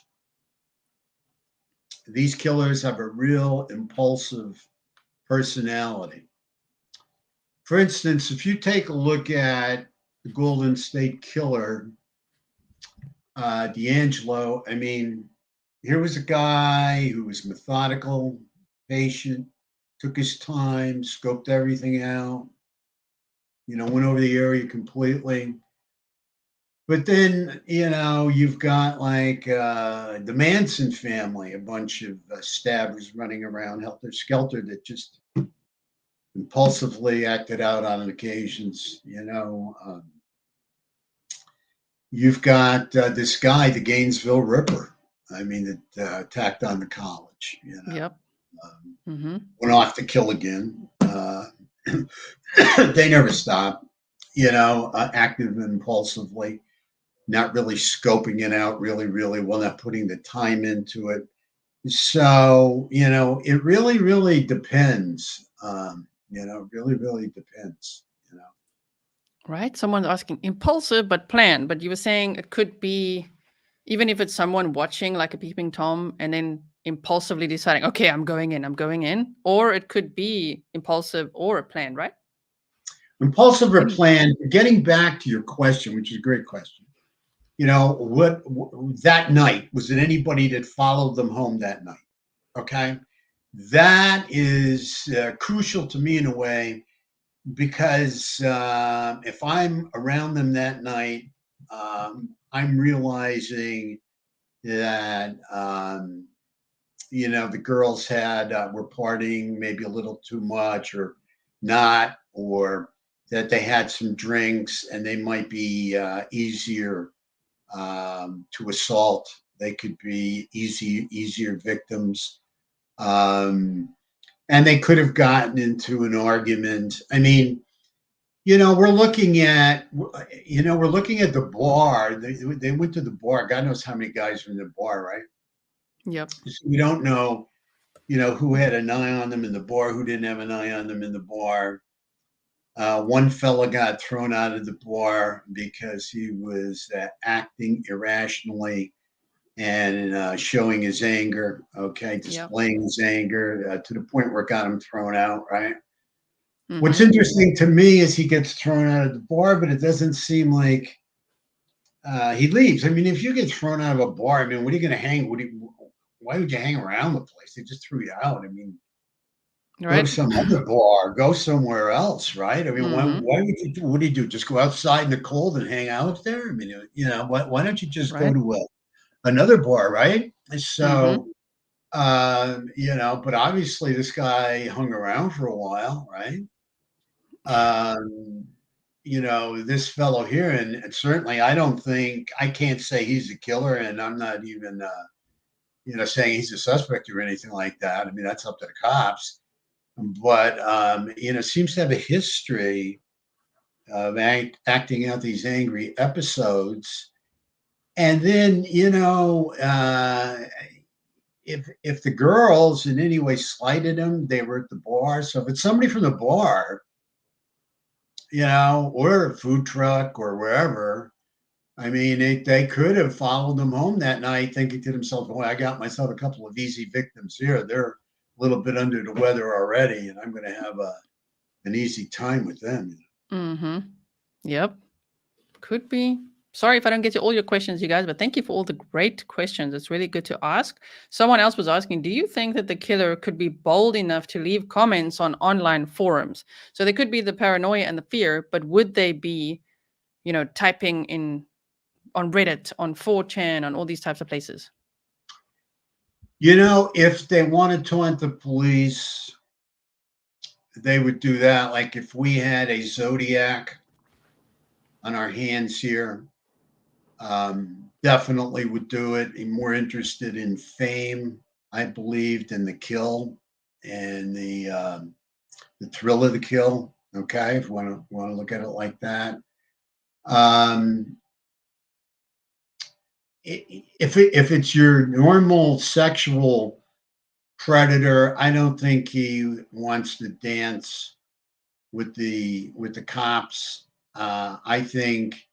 these killers have a real impulsive personality. For instance, if you take a look at the Golden State Killer, D'Angelo, I mean, here was a guy who was methodical, patient, took his time, scoped everything out, went over the area completely. But then, you've got like the Manson family, a bunch of stabbers running around helter skelter that just impulsively acted out on occasions. You've got this guy, the Gainesville Ripper. I mean, that attacked on the college. Yep. Went off to kill again. They never stop. Active impulsively, not really scoping it out really, really well, not putting the time into it. So, it really, really depends. Really, really depends. Right. Someone's asking impulsive but planned. But you were saying it could be, even if it's someone watching like a peeping Tom and then impulsively deciding, okay, I'm going in, or it could be impulsive or a plan, right? Impulsive or planned. Getting back to your question, which is a great question. What that night, was it anybody that followed them home that night? Okay. That is crucial to me in a way because if I'm around them that night, I'm realizing that the girls were partying maybe a little too much or not, or that they had some drinks and they might be easier to assault. They could be easier victims. And they could have gotten into an argument. I mean, we're looking at the bar. They went to the bar. God knows how many guys were in the bar, right? Yep. So we don't know, who had an eye on them in the bar, who didn't have an eye on them in the bar. One fella got thrown out of the bar because he was acting irrationally and showing his anger, displaying his anger to the point where it got him thrown out, right? What's interesting to me is he gets thrown out of the bar, but it doesn't seem like he leaves. I mean, if you get thrown out of a bar, I mean, what are you going to hang? Why would you hang around the place? They just threw you out. I mean, go to some other bar, go somewhere else, right? I mean, why would you do? What do you do? Just go outside in the cold and hang out there? I mean, why don't you just go to another bar, right? So, but obviously this guy hung around for a while, right? This fellow here, and certainly I can't say he's a killer, and I'm not even, saying he's a suspect or anything like that. I mean, that's up to the cops. But, seems to have a history of acting out these angry episodes. And then, if the girls in any way slighted him, they were at the bar. So if it's somebody from the bar, or a food truck or wherever, I mean, they could have followed them home that night thinking to themselves, boy, I got myself a couple of easy victims here. They're a little bit under the weather already, and I'm going to have an easy time with them. Yep. Could be. Sorry if I don't get to all your questions, you guys, but thank you for all the great questions. It's really good to ask. Someone else was asking, do you think that the killer could be bold enough to leave comments on online forums? So there could be the paranoia and the fear, but would they be, typing in on Reddit, on 4chan, on all these types of places? If they wanted to hunt the police, they would do that. Like if we had a Zodiac on our hands here, definitely would do it. More interested in fame, I believe, than the kill and the thrill of the kill. Okay, if you want to look at it like that. If it's your normal sexual predator, I don't think he wants to dance with the cops. I think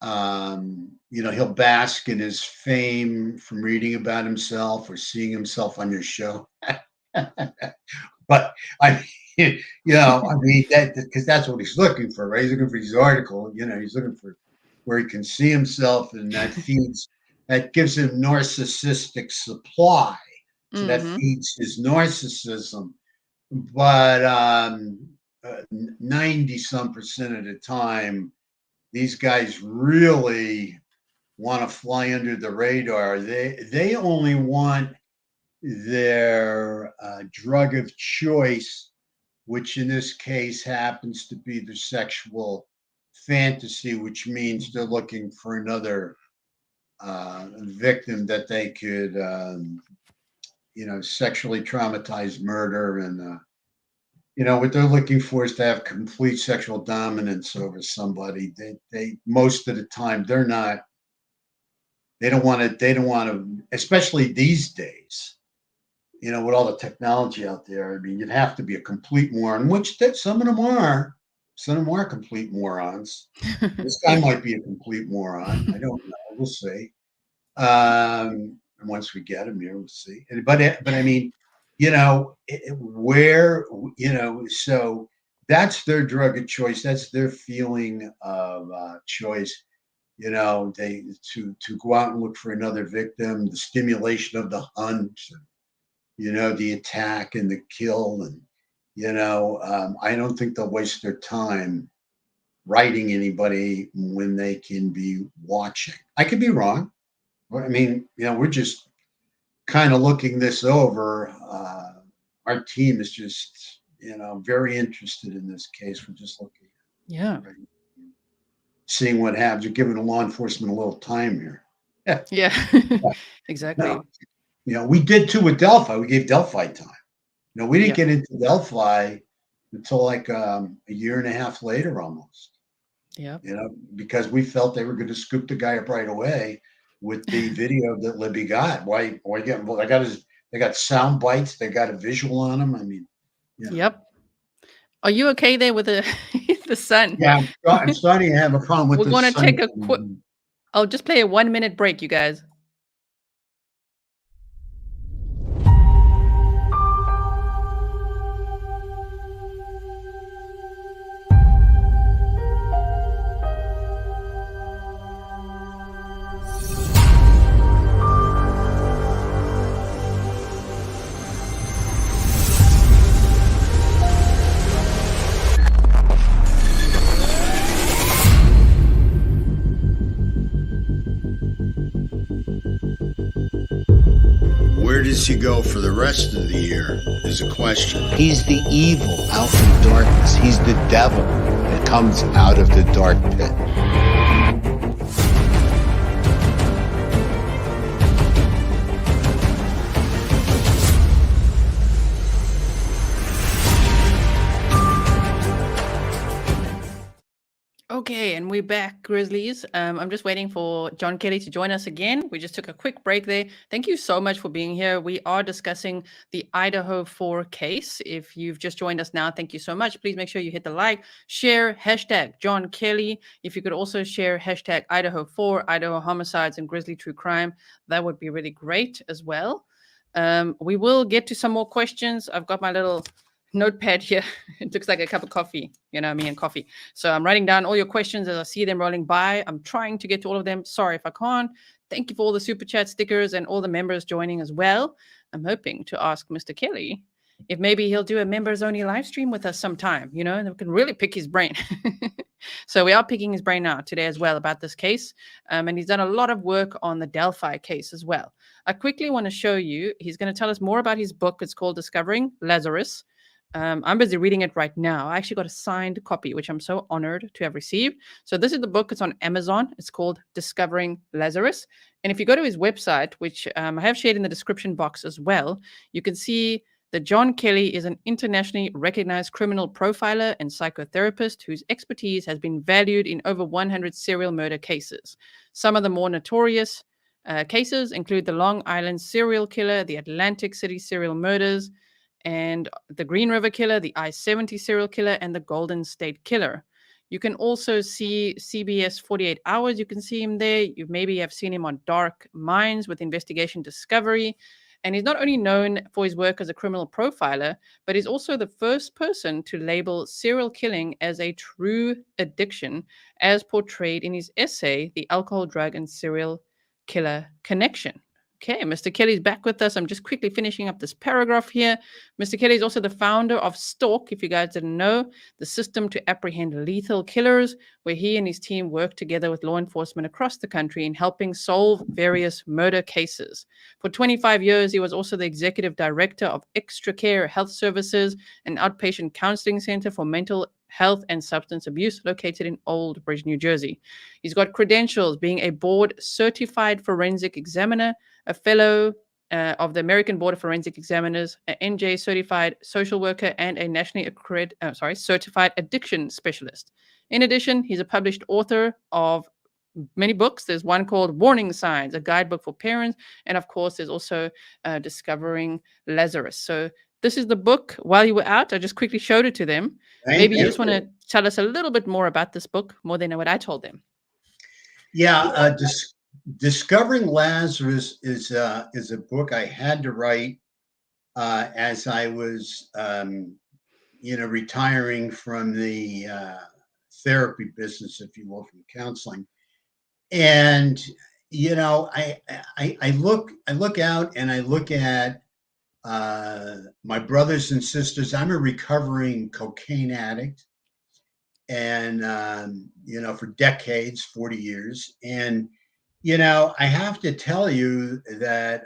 he'll bask in his fame from reading about himself or seeing himself on your show. But I that because that's what he's looking for, right? He's looking for his article. He's looking for where he can see himself, and that gives him narcissistic supply. So that feeds his narcissism. But 90-some% of the time, these guys really want to fly under the radar. They only want their drug of choice, which in this case happens to be the sexual fantasy, which means they're looking for another victim that they could, sexually traumatize, murder. And, what they're looking for is to have complete sexual dominance over somebody. They most of the time, they don't want to, especially these days, with all the technology out there. I mean, you'd have to be a complete moron, which some of them are. Some of them are complete morons. This guy might be a complete moron. I don't know. We'll see. And once we get him here, we'll see. But I mean, so that's their drug of choice. That's their feeling of choice. They to go out and look for another victim, the stimulation of the hunt, the attack and the kill. And, I don't think they'll waste their time writing anybody when they can be watching. I could be wrong. I mean, we're just kind of looking this over. Our team is just, very interested in this case. We're just looking. Yeah. Seeing what happens. You're giving the law enforcement a little time here. Yeah. Exactly. No. We did too with Delphi. We gave Delphi time. We didn't get into Delphi until like a year and a half later almost. Yeah. Because we felt they were going to scoop the guy up right away with the video that Libby got. Why get involved? They got sound bites. They got a visual on them. I mean, Yep. Are you okay there with the sun? Yeah, I'm starting to have a problem with We're the going to sun. take a quick. I'll just play a 1-minute break, you guys. Where does he go for the rest of the year is a question. He's the evil out in darkness. He's the devil that comes out of the dark pit. Okay, and we're back, Grizzlies. I'm just waiting for John Kelly to join us again. We just took a quick break there. Thank you so much for being here. We are discussing the Idaho 4 case. If you've just joined us now, thank you so much. Please make sure you hit the like, share, hashtag John Kelly. If you could also share hashtag Idaho 4, Idaho Homicides, and Grizzly True Crime, that would be really great as well. We will get to some more questions. I've got my little notepad here. It looks like a cup of coffee, me and coffee. So I'm writing down all your questions as I see them rolling by. I'm trying to get to all of them. Sorry if I can't. Thank you for all the super chat stickers and all the members joining as well. I'm hoping to ask Mr. Kelly if maybe he'll do a members only live stream with us sometime, and we can really pick his brain. So we are picking his brain out today as well about this case. And he's done a lot of work on the Delphi case as well. I quickly want to show you, he's going to tell us more about his book. It's called Discovering Lazarus. I'm busy reading it right now. I actually got a signed copy, which I'm so honored to have received. So this is the book. It's on Amazon. It's called Discovering Lazarus. And if you go to his website, which I have shared in the description box as well, you can see that John Kelly is an internationally recognized criminal profiler and psychotherapist whose expertise has been valued in over 100 serial murder cases. Some of the more notorious cases include the Long Island serial killer, the Atlantic City serial murders, and the Green River Killer, the I-70 serial killer, and the Golden State Killer. You can also see CBS 48 Hours. You can see him there. You maybe have seen him on Dark Minds with Investigation Discovery. And he's not only known for his work as a criminal profiler, but he's also the first person to label serial killing as a true addiction, as portrayed in his essay, The Alcohol, Drug, and Serial Killer Connection. Okay, Mr. Kelly's back with us. I'm just quickly finishing up this paragraph here. Mr. Kelly is also the founder of Stalk, if you guys didn't know, the system to apprehend lethal killers, where he and his team work together with law enforcement across the country in helping solve various murder cases. For 25 years, he was also the executive director of Extra Care Health Services, an outpatient counseling center for mental health and substance abuse located in Old Bridge, New Jersey. He's got credentials being a board certified forensic examiner, a fellow of the American Board of Forensic Examiners, an NJ certified social worker, and a nationally certified addiction specialist. In addition, he's a published author of many books. There's one called Warning Signs, a guidebook for parents. And of course, there's also Discovering Lazarus. So this is the book. While you were out, I just quickly showed it to them. Maybe you just want to tell us a little bit more about this book, more than what I told them. Yeah, Discovering Lazarus is a book I had to write as I was, retiring from the therapy business, if you will, from counseling. And I look out and I look at my brothers and sisters. I'm a recovering cocaine addict, and for decades, 40 years, and I have to tell you that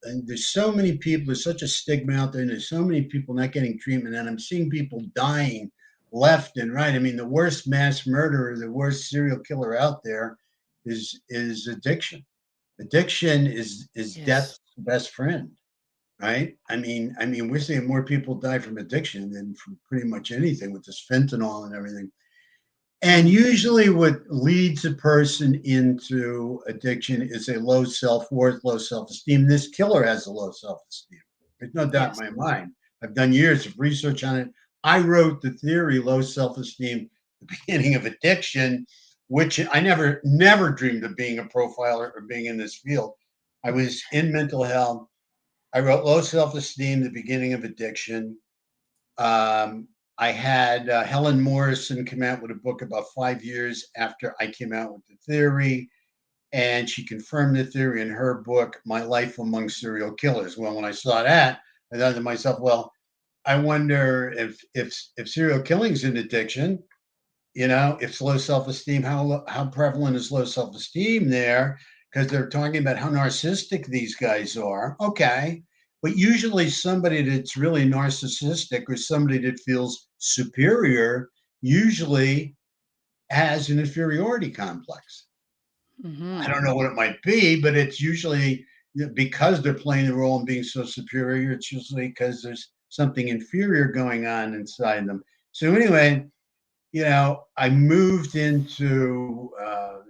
and there's so many people, there's such a stigma out there, and there's so many people not getting treatment, and I'm seeing people dying left and right. I mean, the worst mass murderer, the worst serial killer out there is addiction. Addiction is Yes. death's best friend, right? I mean, we're seeing more people die from addiction than from pretty much anything with this fentanyl and everything. And usually what leads a person into addiction is a low self-worth, low self-esteem. This killer has a low self-esteem. There's no doubt in my mind. I've done years of research on it. I wrote the theory, low self-esteem, the beginning of addiction, which I never dreamed of being a profiler or being in this field. I was in mental health. I wrote low self-esteem, the beginning of addiction. I had Helen Morrison come out with a book about 5 years after I came out with the theory, and she confirmed the theory in her book, My Life Among Serial Killers. Well, when I saw that, I thought to myself, well, I wonder if serial killing is an addiction, if low self-esteem, how prevalent is low self-esteem there? Because they're talking about how narcissistic these guys are. Okay. But usually somebody that's really narcissistic or somebody that feels superior usually has an inferiority complex. Mm-hmm. I don't know what it might be, but it's usually because they're playing the role and being so superior, it's usually because there's something inferior going on inside them. So anyway, I moved into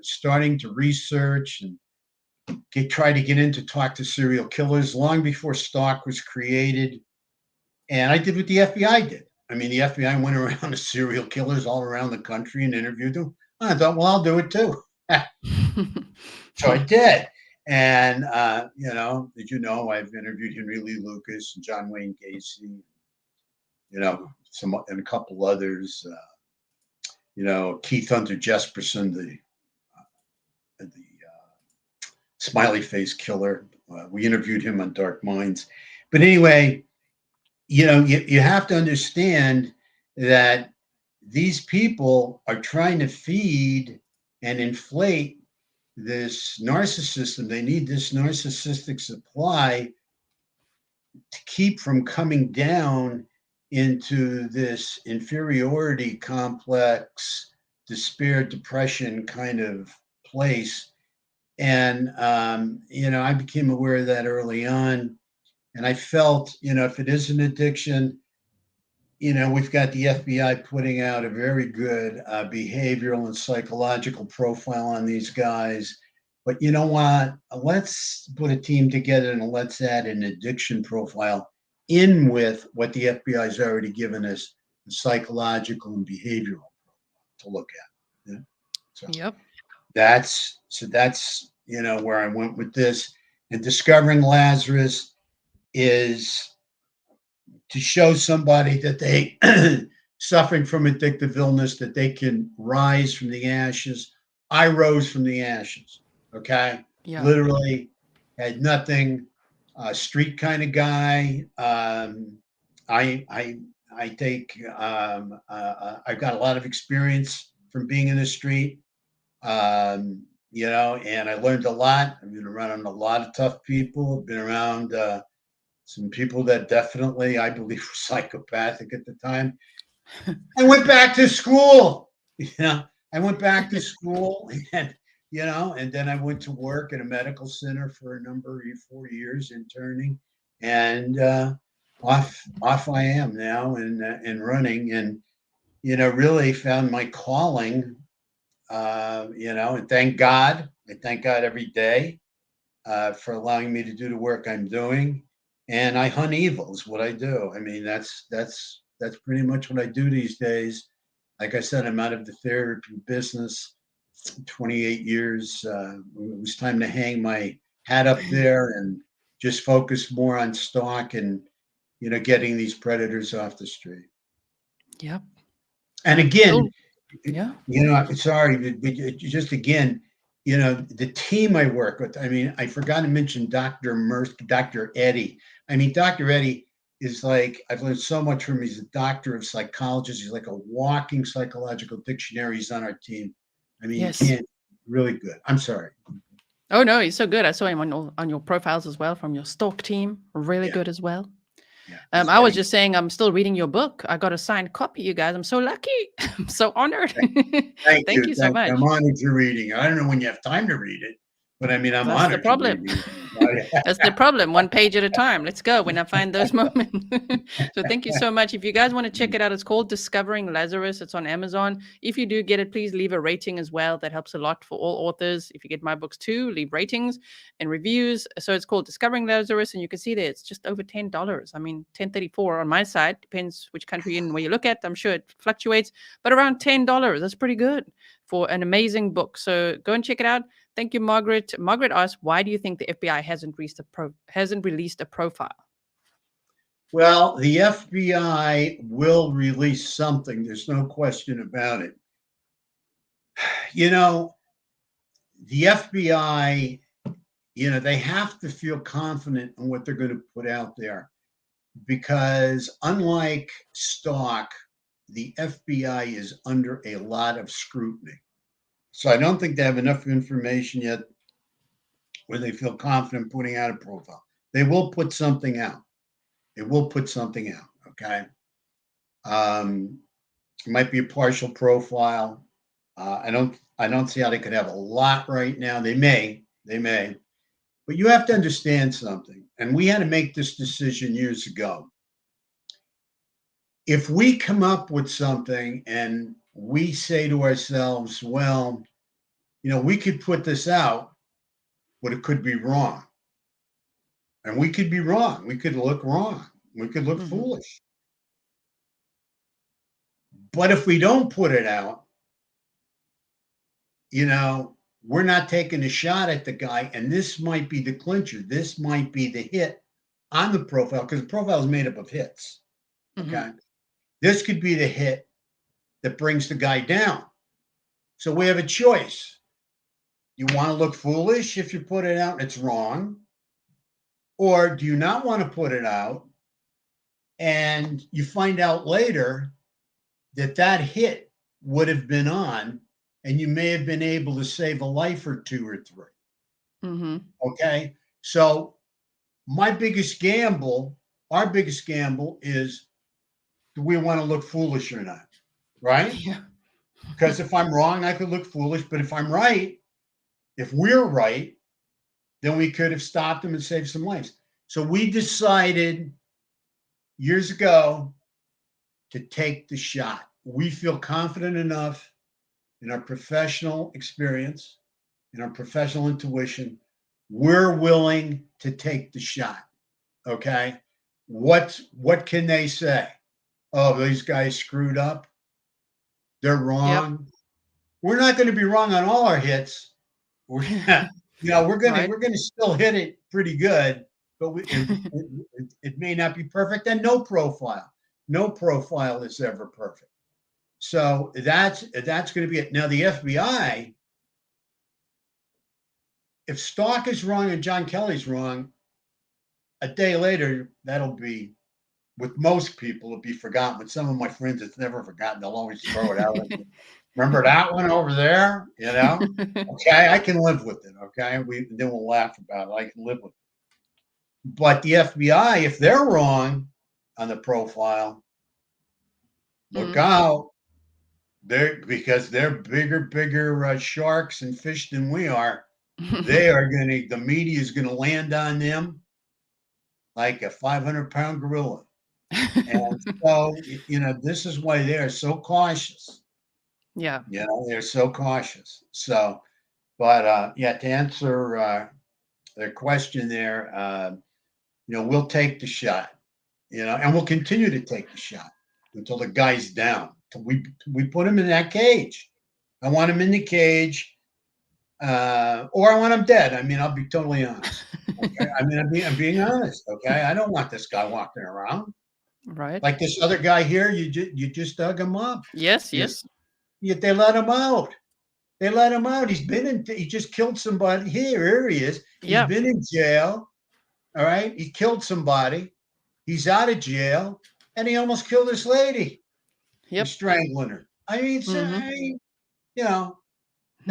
starting to research and try to get in to talk to serial killers long before Stalk was created. And I did what the FBI did. I mean, the FBI went around to serial killers all around the country and interviewed them. I thought, well, I'll do it too. So I did. And, I've interviewed Henry Lee Lucas and John Wayne Gacy, and a couple others, Keith Hunter Jesperson, the smiley face killer. We interviewed him on Dark Minds. But anyway, you have to understand that these people are trying to feed and inflate this narcissism. They need this narcissistic supply to keep from coming down into this inferiority complex, despair, depression kind of place. And, I became aware of that early on. And I felt, if it is an addiction, we've got the FBI putting out a very good behavioral and psychological profile on these guys. But you know what? Let's put a team together and let's add an addiction profile in with what the FBI has already given us, the psychological and behavioral to look at. Yeah? So Yep. that's where I went with this. And discovering Lazarus is to show somebody that they suffering from addictive illness, that they can rise from the ashes. I rose from the ashes. Okay. Yeah. Literally had nothing, street kind of guy. I take, I've got a lot of experience from being in the street, and I learned a lot. I've been around a lot of tough people. I've been around, some people that definitely, I believe, were psychopathic at the time. I went back to school. I went back to school, and then I went to work at a medical center for a number of 4 years interning, and off I am now and running, and really found my calling. And thank God. I thank God every day for allowing me to do the work I'm doing. And I hunt evil is what I do. I mean, that's pretty much what I do these days. Like I said, I'm out of the therapy business, 28 years. It was time to hang my hat up there and just focus more on stock and, getting these predators off the street. Yep. And again, yeah. Sorry, but just again, the team I work with. I mean, I forgot to mention Dr. Eddie. I mean, Dr. Eddie is like, I've learned so much from him. He's a doctor of psychology. He's like a walking psychological dictionary. He's on our team. I mean, Yes. Really good. I'm sorry. Oh no, he's so good. I saw him on your profiles as well from your stalk team. Really good as well. Yeah, I was just saying, I'm still reading your book. I got a signed copy, you guys. I'm so lucky. I'm so honored. Thank you so much. I'm honored you're reading. I don't know when you have time to read it, but I mean, I'm That's honored. the problem. That's the problem. One page at a time. Let's go when I find those moments. So thank you so much. If you guys want to check it out, it's called Discovering Lazarus. It's on Amazon. If you do get it, please leave a rating as well. That helps a lot for all authors. If you get my books too, leave ratings and reviews. So it's called Discovering Lazarus, and you can see there it's just over $10. I mean, $10.34 on my side. Depends which country and where you look at. I'm sure it fluctuates, but around $10. That's pretty good for an amazing book. So go and check it out. Thank you, Margaret. Margaret asked, why do you think the FBI hasn't released a profile? Well, the FBI will release something. There's no question about it. The FBI, they have to feel confident in what they're going to put out there, because unlike Stalk, the FBI is under a lot of scrutiny. So I don't think they have enough information yet where they feel confident putting out a profile. They will put something out. Okay. It might be a partial profile. I don't see how they could have a lot right now. They may, but you have to understand something. And we had to make this decision years ago. If we come up with something and we say to ourselves, well, we could put this out, but it could be wrong. And we could be wrong. We could look wrong. We could look foolish. But if we don't put it out, we're not taking a shot at the guy. And this might be the clincher. This might be the hit on the profile, because the profile is made up of hits. Okay. This could be the hit that brings the guy down. So we have a choice. You want to look foolish if you put it out and it's wrong? Or do you not want to put it out and you find out later that hit would have been on, and you may have been able to save a life or 2 or 3. Mm-hmm. Okay. So our biggest gamble is, do we want to look foolish or not? Right? Yeah. Because if I'm wrong, I could look foolish. But if I'm right, if we're right, then we could have stopped them and saved some lives. So we decided years ago to take the shot. We feel confident enough in our professional experience, in our professional intuition. We're willing to take the shot. Okay. What can they say? Oh, these guys screwed up. They're wrong. Yep. We're not going to be wrong on all our hits. We're Right. gonna still hit it pretty good, but it may not be perfect. And no profile is ever perfect. So that's going to be it. Now the FBI, if Stalk is wrong and John Kelly's wrong, a day later that'll be, with most people, it'll be forgotten. With some of my friends, it's never forgotten. They'll always throw it out. Remember that one over there? You know? Okay, I can live with it. Okay, then we'll laugh about it. I can live with it. But the FBI, if they're wrong on the profile, look out. Because they're bigger sharks and fish than we are. The media is gonna land on them like a 500-pound gorilla. And so, this is why they're so cautious. Yeah. They're so cautious. So, but to answer their question there, we'll take the shot, and we'll continue to take the shot until the guy's down. Till we put him in that cage. I want him in the cage, or I want him dead. I mean, I'll be totally honest. Okay? I mean, I'm being honest. Okay, I don't want this guy walking around. Right. Like this other guy here, you just dug him up. Yes. They let him out. He just killed somebody. Here he is. He's been in jail. All right. He killed somebody. He's out of jail. And he almost killed this lady. Yep. He's strangling her. I mean, they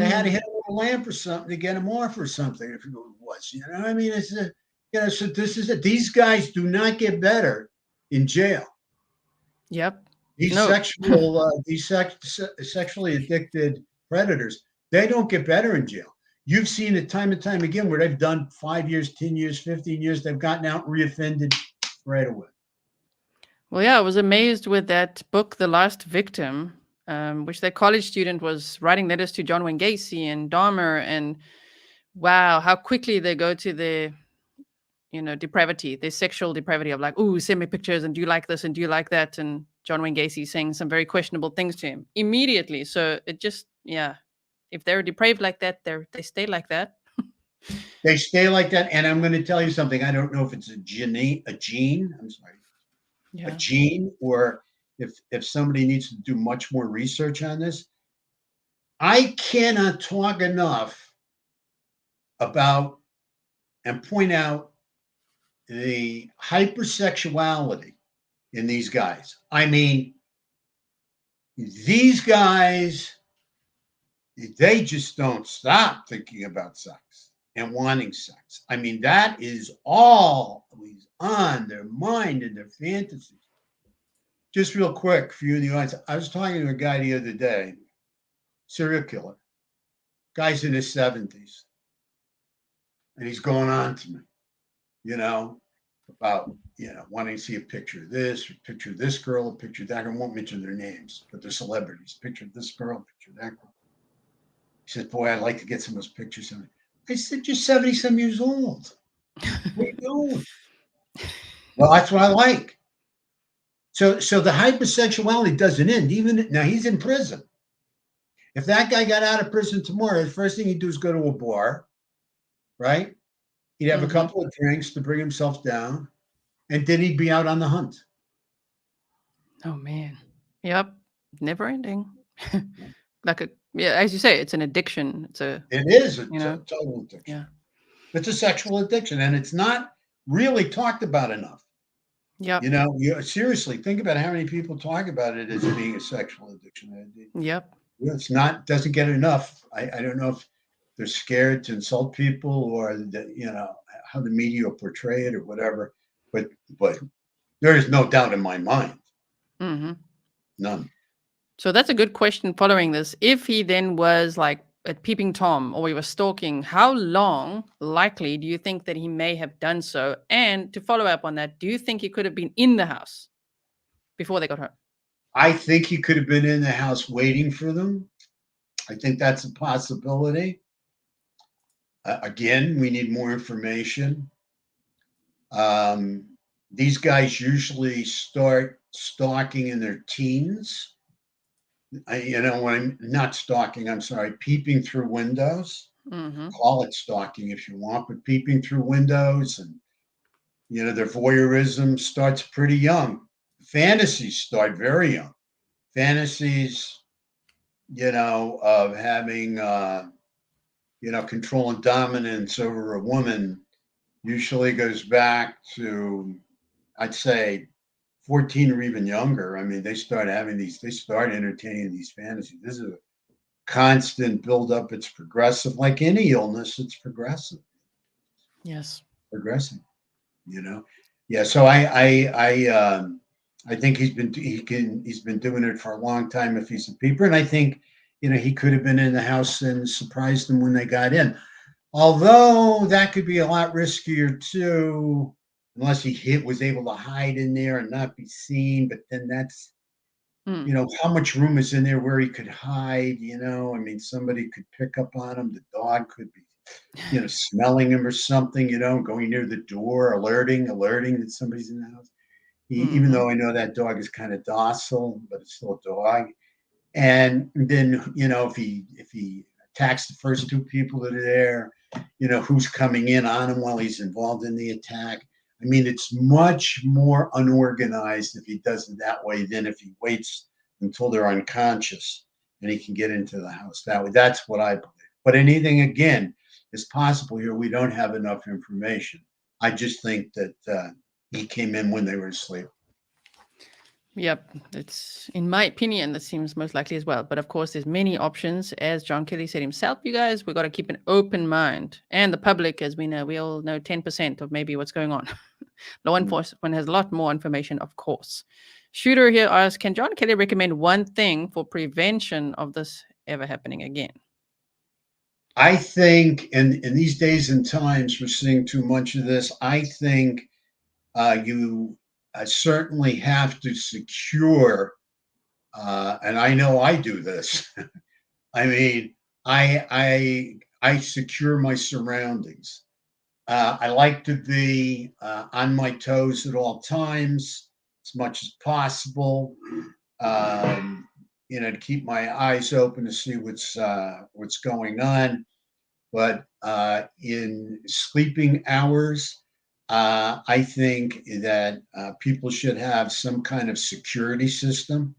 had to hit him with a lamp or something to get him off or something, if it was. I mean, it's so this is it. These guys do not get better in jail. Yep. These sexually addicted predators, they don't get better in jail. You've seen it time and time again where they've done 5 years, 10 years, 15 years. They've gotten out and reoffended right away. Well, yeah, I was amazed with that book, The Last Victim, which that college student was writing letters to John Wayne Gacy and Dahmer, and wow, how quickly they go to the depravity, the sexual depravity of like, oh, send me pictures, and do you like this and do you like that? And John Wayne Gacy saying some very questionable things to him immediately. So it just, if they're depraved like that, they stay like that. They stay like that. And I'm going to tell you something. I don't know if it's a gene. I'm sorry. Yeah. A gene, or if somebody needs to do much more research on this. I cannot talk enough about and point out the hypersexuality in these guys. I mean, these guys, they just don't stop thinking about sex and wanting sex. I mean, that is always on their mind and their fantasies. Just real quick for you in the audience, I was talking to a guy the other day, serial killer. Guy's in his 70s. And he's going on to me, about, wanting to see a picture of this, or picture of this girl, a picture of that girl. I won't mention their names, but they're celebrities. Picture of this girl, picture of that girl. He said, boy, I'd like to get some of those pictures of me. I said, you're 70-some years old. What are you doing? Well, that's what I like. So the hypersexuality doesn't end. Even now, he's in prison. If that guy got out of prison tomorrow, the first thing he'd do is go to a bar, right? He'd have a couple of drinks to bring himself down, and then he'd be out on the hunt. Oh man, yep, never ending. As you say, it's an addiction. It is a total addiction. Yeah, it's a sexual addiction, and it's not really talked about enough. Yep. Seriously, think about how many people talk about it as being a sexual addiction. Yep. It's not, doesn't get enough. I don't know if they're scared to insult people or how the media will portray it or whatever, but there is no doubt in my mind, Hmm. none. So that's a good question following this. If he then was like a peeping Tom or he was stalking, how long likely do you think that he may have done so? And to follow up on that, do you think he could have been in the house before they got home? I think he could have been in the house waiting for them. I think that's a possibility. Again, we need more information. These guys usually start stalking in their teens. When I'm not stalking, I'm sorry, peeping through windows. Hmm. Call it stalking if you want, but peeping through windows and their voyeurism starts pretty young. Fantasies start very young. Fantasies, of having control and dominance over a woman usually goes back to, I'd say, 14 or even younger. I mean, they start entertaining these fantasies. This is a constant buildup. It's progressive. Like any illness, it's progressive. Yes. Progressing, Yeah. So I think he's been doing it for a long time if he's a peeper. And I think, he could have been in the house and surprised them when they got in. Although that could be a lot riskier too, unless he was able to hide in there and not be seen. But then that's, Mm. how much room is in there where he could hide, I mean, somebody could pick up on him. The dog could be, smelling him or something, going near the door, alerting that somebody's in the house. Even Hmm. though I know that dog is kind of docile, but it's still a dog. And then, if he attacks the first two people that are there, who's coming in on him while he's involved in the attack. I mean, it's much more unorganized if he does it that way than if he waits until they're unconscious and he can get into the house that way. That's what I believe. But anything, again, is possible here. We don't have enough information. I just think that he came in when they were asleep. Yep, it's in my opinion that seems most likely as well. But of course, there's many options, as John Kelly said himself. You guys, we got to keep an open mind, and the public, as we all know 10% of maybe what's going on. Law enforcement has a lot more information, of course. Shooter here asks, can John Kelly recommend one thing for prevention of this ever happening again? I think in these days and times, we're seeing too much of this. I think you certainly have to secure, and I know I do this. I mean, I secure my surroundings. I like to be on my toes at all times, as much as possible. To keep my eyes open to see what's going on. But in sleeping hours, I think that people should have some kind of security system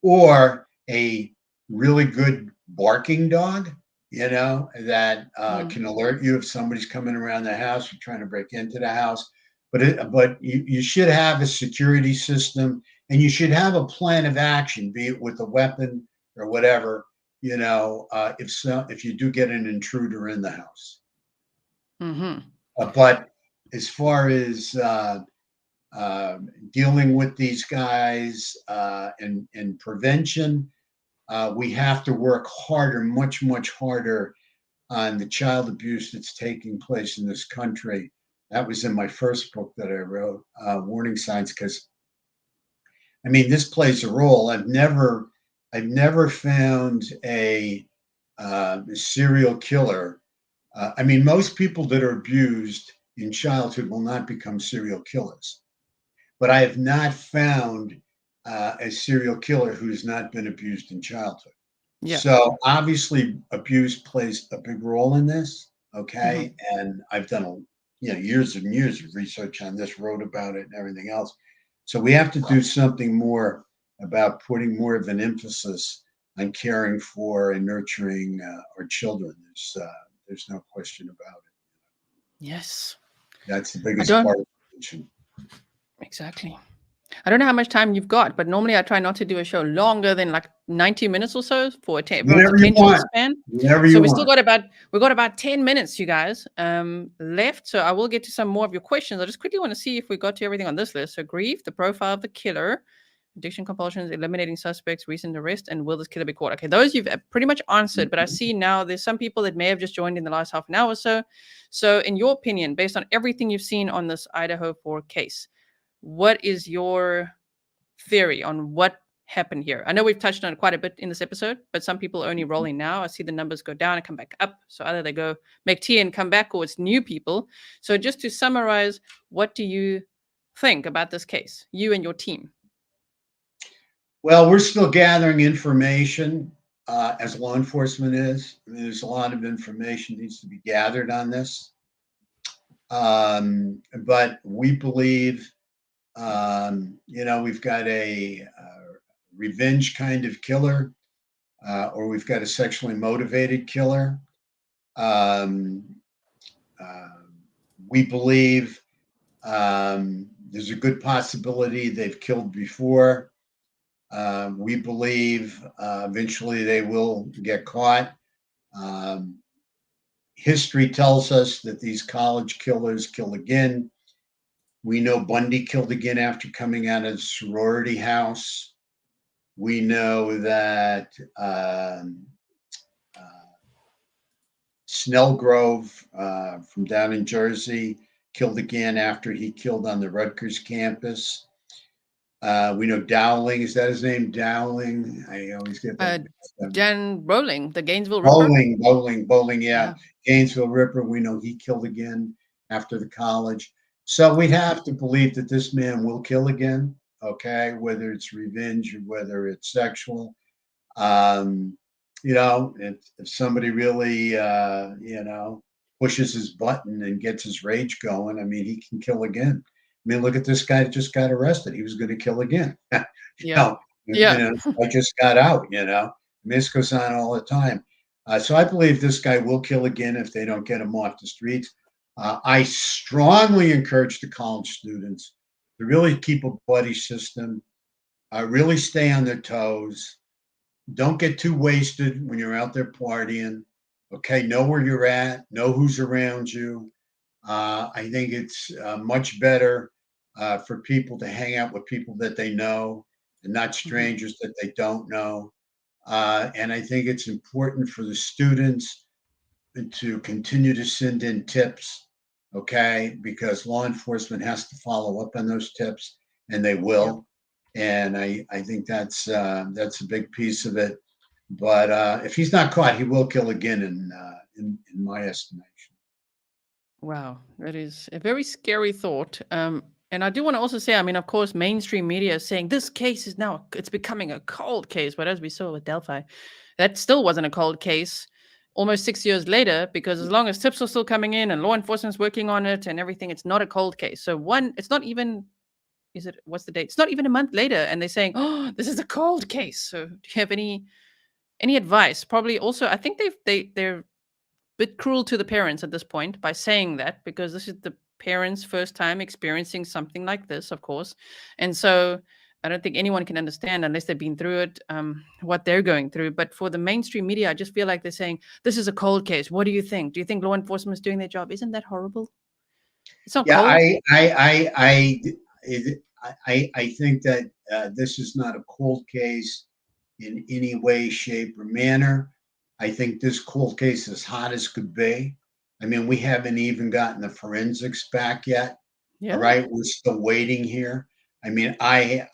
or a really good barking dog, that can alert you if somebody's coming around the house or trying to break into the house. But you should have a security system and you should have a plan of action, be it with a weapon or whatever, if you do get an intruder in the house. Mm-hmm. But as far as dealing with these guys and prevention, we have to work harder, much, much harder on the child abuse that's taking place in this country. That was in my first book that I wrote, Warning Signs, because I mean, this plays a role. I've never found a serial killer. I mean, most people that are abused in childhood will not become serial killers, but I have not found a serial killer who has not been abused in childhood. Yeah. So obviously, abuse plays a big role in this. Okay, Mm-hmm. and I've done years and years of research on this, wrote about it, and everything else. So we have to do something more about putting more of an emphasis on caring for and nurturing our children. There's no question about it. Yes. That's the I biggest don't part of prevention. Exactly. I don't know how much time you've got, but normally I try not to do a show longer than like 90 minutes or so for everyone's Whenever you attention want. span. Whenever So you want. we've got about 10 minutes, you guys, left. So I will get to some more of your questions. I just quickly want to see if we got to everything on this list. So grief, the profile of the killer, addiction compulsions, eliminating suspects, recent arrest, and will this killer be caught? Okay, those you've pretty much answered, but I see now there's some people that may have just joined in the last half an hour or so. So in your opinion, based on everything you've seen on this Idaho 4 case, what is your theory on what happened here? I know we've touched on it quite a bit in this episode, but some people are only rolling now. I see the numbers go down and come back up. So either they go make tea and come back, or it's new people. So just to summarize, what do you think about this case, you and your team? Well, we're still gathering information as law enforcement is. I mean, there's a lot of information needs to be gathered on this. But we believe, we've got a revenge kind of killer, or we've got a sexually motivated killer. We believe there's a good possibility they've killed before. We believe eventually they will get caught. History tells us that these college killers kill again. We know Bundy killed again after coming out of the sorority house. We know that Snellgrove from down in Jersey killed again after he killed on the Rutgers campus. We know Dowling. Is that his name? Dowling? I always get that. Dan Rowling, the Gainesville Ripper. Bowling. Yeah. Gainesville Ripper. We know he killed again after the college. So we have to believe that this man will kill again. Okay, whether it's revenge or whether it's sexual. If somebody really, pushes his button and gets his rage going, I mean, he can kill again. I mean, look at this guy that just got arrested. He was going to kill again. I just got out, I mean, this goes on all the time. So I believe this guy will kill again if they don't get him off the streets. I strongly encourage the college students to really keep a buddy system, really stay on their toes. Don't get too wasted when you're out there partying. Okay, know where you're at, know who's around you. I think it's much better for people to hang out with people that they know and not strangers that they don't know. And I think it's important for the students to continue to send in tips, okay, because law enforcement has to follow up on those tips, and they will. And I think that's a big piece of it. But if he's not caught, he will kill again, in my estimation. Wow, that is a very scary thought. And I do want to also say, I mean, of course, mainstream media is saying this case is now, it's becoming a cold case. But as we saw with Delphi, that still wasn't a cold case almost 6 years later, because as long as tips are still coming in and law enforcement's working on it and everything, it's not a cold case. So it's not even, what's the date? It's not even a month later. And they're saying, oh, this is a cold case. So do you have any advice? Probably also, I think they're bit cruel to the parents at this point by saying that, because this is the parents' first time experiencing something like this, of course. And so I don't think anyone can understand unless they've been through it, what they're going through. But for the mainstream media, I just feel like they're saying, this is a cold case. What do you think? Do you think law enforcement is doing their job? Isn't that horrible? It's not cold. I think that this is not a cold case in any way, shape, or manner. I think this cold case is hot as could be. I mean, we haven't even gotten the forensics back yet. Yeah. All right, we're still waiting here. I mean, I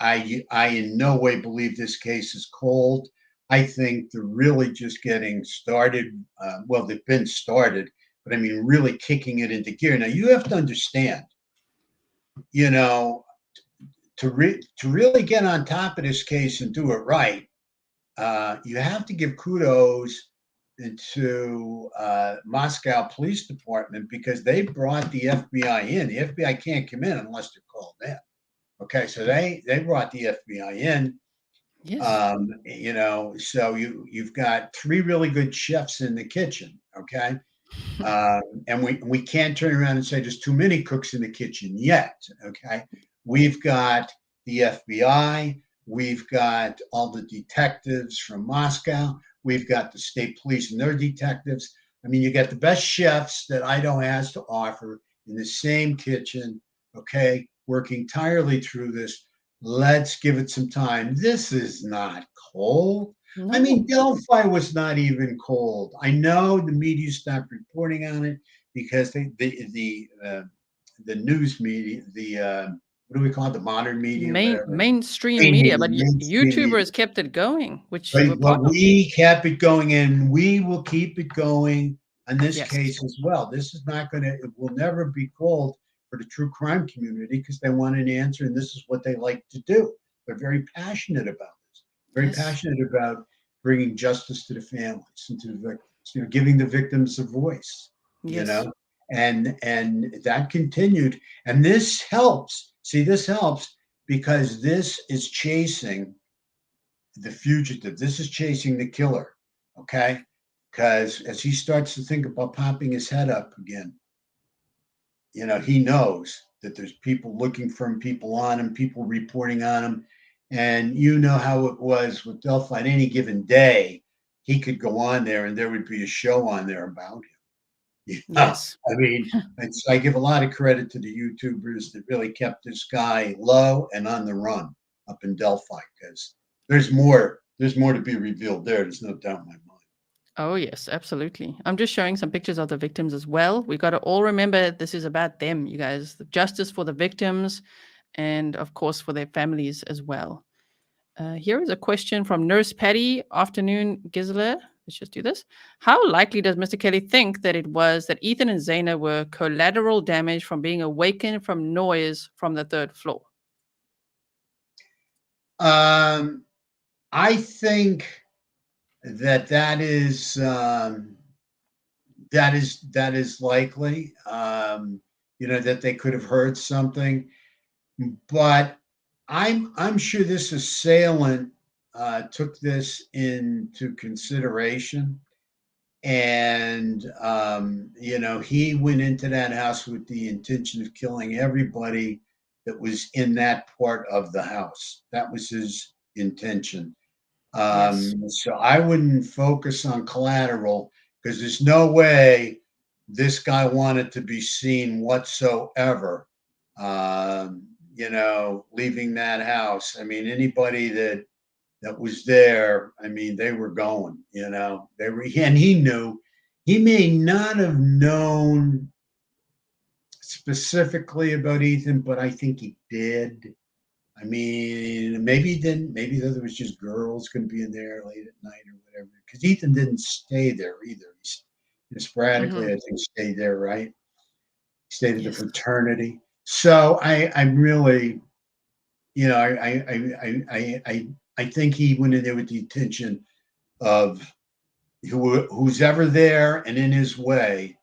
in no way believe this case is cold. I think they're really just getting started. Well, they've been started, but I mean, really kicking it into gear. Now, you have to understand, to really get on top of this case and do it right, you have to give kudos to Moscow Police Department, because they brought the FBI in. The FBI can't come in unless they're called in. Okay, so they brought the FBI in. Yes. So you've got 3 really good chefs in the kitchen. Okay. And we can't turn around and say there's too many cooks in the kitchen yet. Okay. We've got the FBI. We've got all the detectives from Moscow. We've got the state police and their detectives. I mean, you got the best chefs that Idaho has to offer in the same kitchen, okay, working tirelessly through this. Let's give it some time. This is not cold. I mean, No. Delphi was not even cold. I know the media stopped reporting on it because the news media, what do we call it, the modern media, whatever. Mainstream media, but Mainstream media. YouTubers kept it going, which you were Right, part but of. we kept it going, and we will keep it going in this Yes. case as well. This is not going to, it will never be cold for the true crime community because they want an answer, and this is what they like to do. They're very passionate about this, very Yes. passionate about bringing justice to the families and to the victims, giving the victims a voice, Yes. and that continued. And this helps. See, this helps because this is chasing the fugitive. This is chasing the killer. Okay. Because as he starts to think about popping his head up again, he knows that there's people looking for him, people on him, people reporting on him. And you know how it was with Delphi. At any given day, he could go on there and there would be a show on there about him. Yes. I mean, I give a lot of credit to the YouTubers that really kept this guy low and on the run up in Delphi because there's more to be revealed there. There's no doubt in my mind. Oh, yes, absolutely. I'm just showing some pictures of the victims as well. We got to all remember this is about them, you guys. The justice for the victims and, of course, for their families as well. Here is a question from Nurse Patty. Afternoon, Gisela. Let's just do this. How likely does Mr. Kelly think that it was that Ethan and Xana were collateral damage from being awakened from noise from the third floor? I think that is likely. That they could have heard something, but I'm sure this assailant took this into consideration, and he went into that house with the intention of killing everybody that was in that part of the house. That was his intention. Yes. So I wouldn't focus on collateral because there's no way this guy wanted to be seen whatsoever. Leaving that house. I mean, anybody that was there, I mean, they were going. They were, and he knew. He may not have known specifically about Ethan, but I think he did. I mean, maybe he didn't. Maybe there was just girls going to be in there late at night or whatever. Because Ethan didn't stay there either. Sporadically, I think, stayed there, right? He stayed at the fraternity. So I'm really, I think he went in there with the intention of who's ever there and in his way,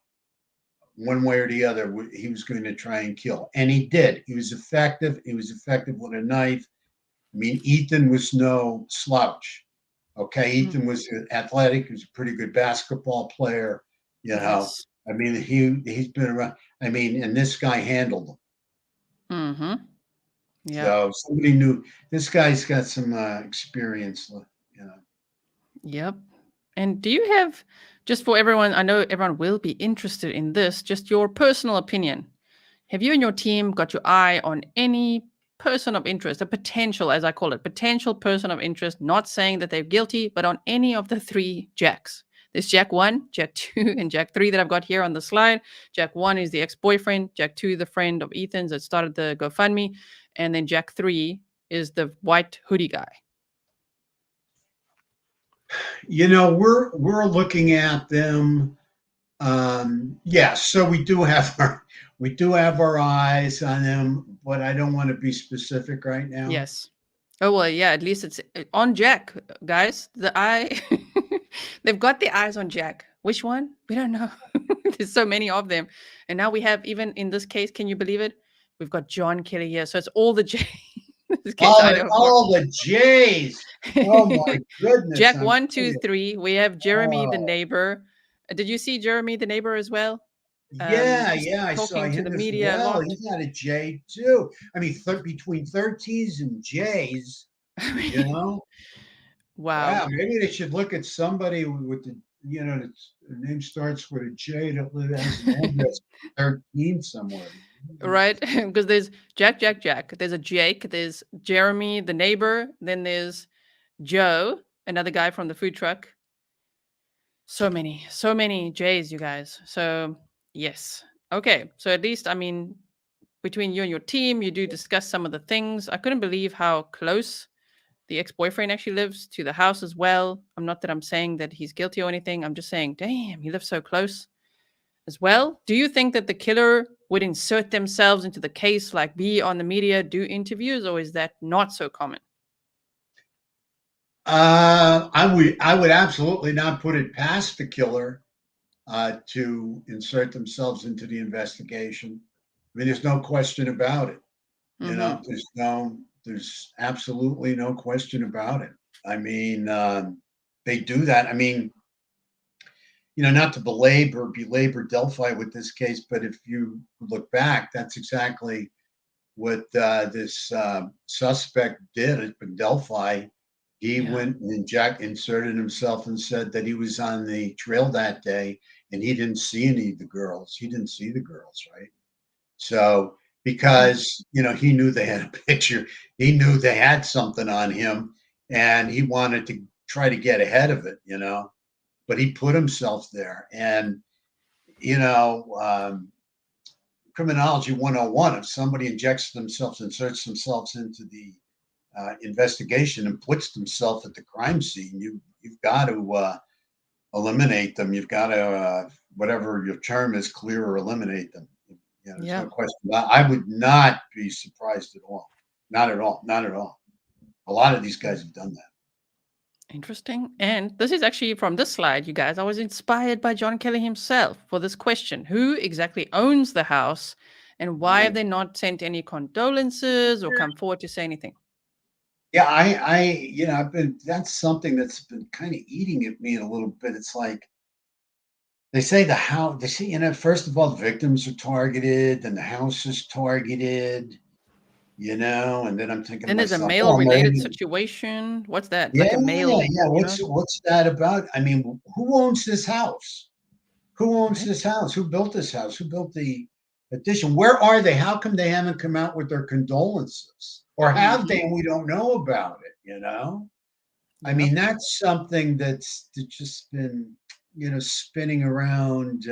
one way or the other, he was going to try and kill. And he did. He was effective. He was effective with a knife. I mean, Ethan was no slouch. Okay. Ethan was athletic. He was a pretty good basketball player. Yes. I mean, he's been around. I mean, and this guy handled him. Mm-hmm. Yeah. So somebody knew this guy's got some experience. Yep. And do you have, just for everyone, I know everyone will be interested in this, just your personal opinion. Have you and your team got your eye on any person of interest, a potential, as I call it, potential person of interest, not saying that they're guilty, but on any of the three Jacks? There's Jack 1, Jack 2, and Jack 3 that I've got here on the slide. Jack 1 is the ex-boyfriend. Jack 2, the friend of Ethan's that started the GoFundMe. And then Jack 3 is the white hoodie guy. We're looking at them. So we do have our eyes on them, but I don't want to be specific right now. Yes. Oh, well, yeah, at least it's on Jack, guys. The eye, they've got the eyes on Jack. Which one? We don't know. There's so many of them. And now we have, even in this case, can you believe it? We've got John Kelly here. So it's all the J's. All the J's. Oh my goodness. Jack 1, 2, 3. We have Jeremy the neighbor. Did you see Jeremy the neighbor as well? Yeah, He's yeah, I saw talking to the him as media a well. lot. He's got a J too. I mean, between 13s and J's, I you mean, know. wow. Wow, maybe they should look at somebody with the, the name starts with a J that has an address 13 somewhere. Right? Because there's Jack. There's a Jake. There's Jeremy, the neighbor. Then there's Joe, another guy from the food truck. So many J's, you guys. So, yes. Okay. So, at least, I mean, between you and your team, you do discuss some of the things. I couldn't believe how close the ex-boyfriend actually lives to the house as well. I'm not that I'm saying that he's guilty or anything. I'm just saying, damn, he lives so close as well. Do you think that the killer would insert themselves into the case, like be on the media, do interviews, or is that not so common? I would absolutely not put it past the killer to insert themselves into the investigation. I mean, there's no question about it. Mm-hmm. There's absolutely no question about it. I mean, they do that. I mean, not to belabor Delphi with this case, but if you look back, that's exactly what this suspect did in Delphi. He Yeah. went and inserted himself and said that he was on the trail that day and he didn't see any of the girls. He didn't see the girls, right? So because he knew they had a picture, he knew they had something on him, and he wanted to try to get ahead of it, but he put himself there. And criminology 101, if somebody inserts themselves into the investigation and puts themselves at the crime scene, you've got to eliminate them. You've got to, whatever your term is, clear or eliminate them. There's Yeah. no question about it. I would not be surprised at all. Not at all. Not at all. A lot of these guys have done that. Interesting. And this is actually from this slide, you guys. I was inspired by John Kelly himself for this question. Who exactly owns the house, and why have they not sent any condolences or come forward to say anything? Yeah, that's something that's been kind of eating at me a little bit. It's like they say first of all, the victims are targeted, then the house is targeted, and then I'm thinking to Then there's a myself, male oh, related maybe, situation. What's that? yeah, Like a male, yeah. What's that about? I mean, who owns this house? Who owns right? this house? Who built this house? Who built the addition? Where are they? How come they haven't come out with their condolences? Or have Mm-hmm. they and we don't know about it, I Yep. mean, that's something that's just been, spinning around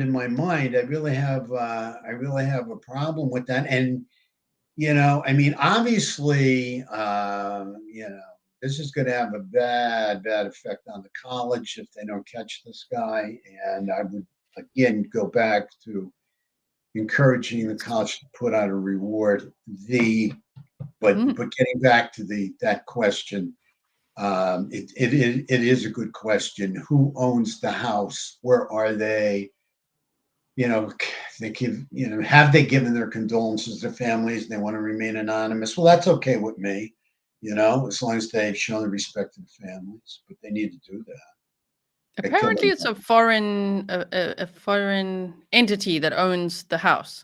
in my mind. I really have a problem with that. And, I mean, obviously, this is going to have a bad effect on the college if they don't catch this guy. And I would again go back to encouraging the college to put out a reward. But getting back to that question, it is a good question. Who owns the house? Where are they? Have they given their condolences to families and they want to remain anonymous? Well, that's okay with me, as long as they've shown the respect to the families, but they need to do that. They killed Apparently, them. it's a foreign entity that owns the house.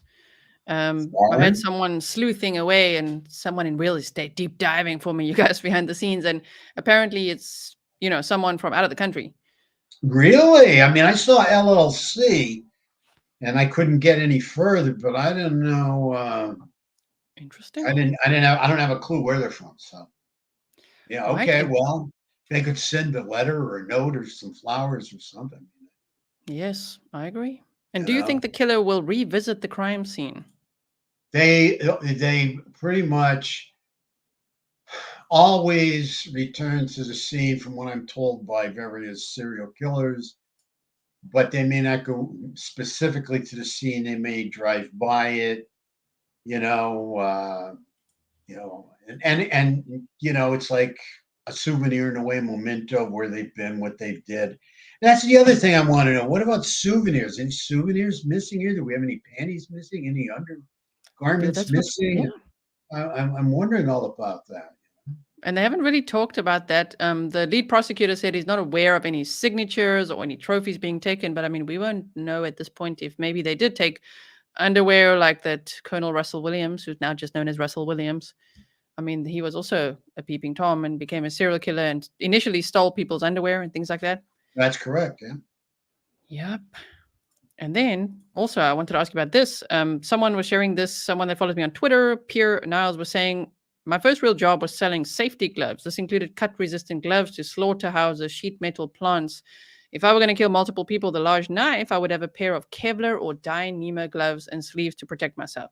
I've had someone sleuthing away and someone in real estate deep diving for me, you guys behind the scenes, and apparently it's someone from out of the country. Really? I mean, I saw LLC, and I couldn't get any further, but I didn't know. Interesting. I don't have a clue where they're from. So, yeah, Right? okay. Well, they could send a letter or a note or some flowers or something. Yes, I agree. And You do you know, think the killer will revisit the crime scene? they pretty much always return to the scene, from what I'm told by various serial killers. But they may not go specifically to the scene. They may drive by it. You know, and it's like a souvenir in a way, memento of where they've been, what they did. And that's the other thing I want to know. What about souvenirs? Any souvenirs missing here? Do we have any panties missing? Any Yeah, undergarments that's what's missing? I'm wondering all about that. And they haven't really talked about that. The lead prosecutor said he's not aware of any signatures or any trophies being taken, but I mean, we won't know at this point if maybe they did take underwear like that Colonel Russell Williams, who's now just known as Russell Williams. I mean, he was also a peeping Tom and became a serial killer and initially stole people's underwear and things like that. That's correct. Yeah. Yep. And then also, I wanted to ask you about this. Someone was sharing this. Someone that follows me on Twitter, Pierre Niles, was saying, my first real job was selling safety gloves. This included cut-resistant gloves to slaughterhouses, sheet metal plants. If I were going to kill multiple people with a large knife, I would have a pair of Kevlar or Dyneema gloves and sleeves to protect myself.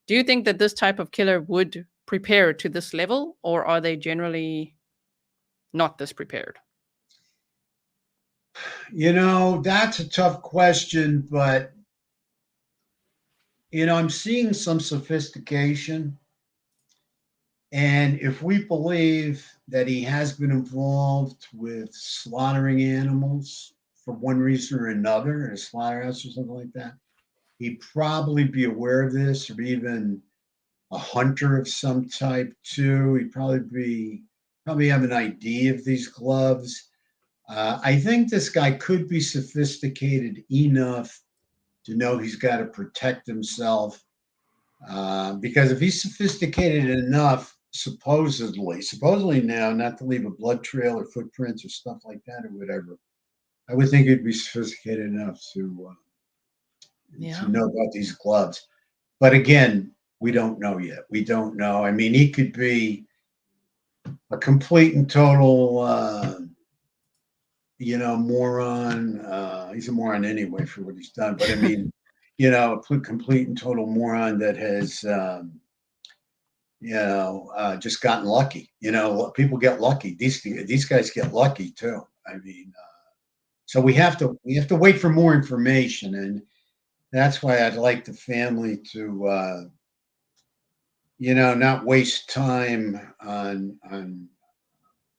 Do you think that this type of killer would prepare to this level, or are they generally not this prepared? That's a tough question, but I'm seeing some sophistication. And if we believe that he has been involved with slaughtering animals for one reason or another in a slaughterhouse or something like that, he'd probably be aware of this, or even a hunter of some type too. He'd probably have an idea of these gloves. I think this guy could be sophisticated enough to know he's got to protect himself. Because if he's sophisticated enough, supposedly now, not to leave a blood trail or footprints or stuff like that or whatever, I would think he'd be sophisticated enough to know about these gloves. But again, we don't know yet. We don't know. I mean, he could be a complete and total, moron. He's a moron anyway for what he's done. But I mean, a complete and total moron that has, just gotten lucky. People get lucky. These guys get lucky too. I mean, so we have to wait for more information, and that's why I'd like the family to, not waste time on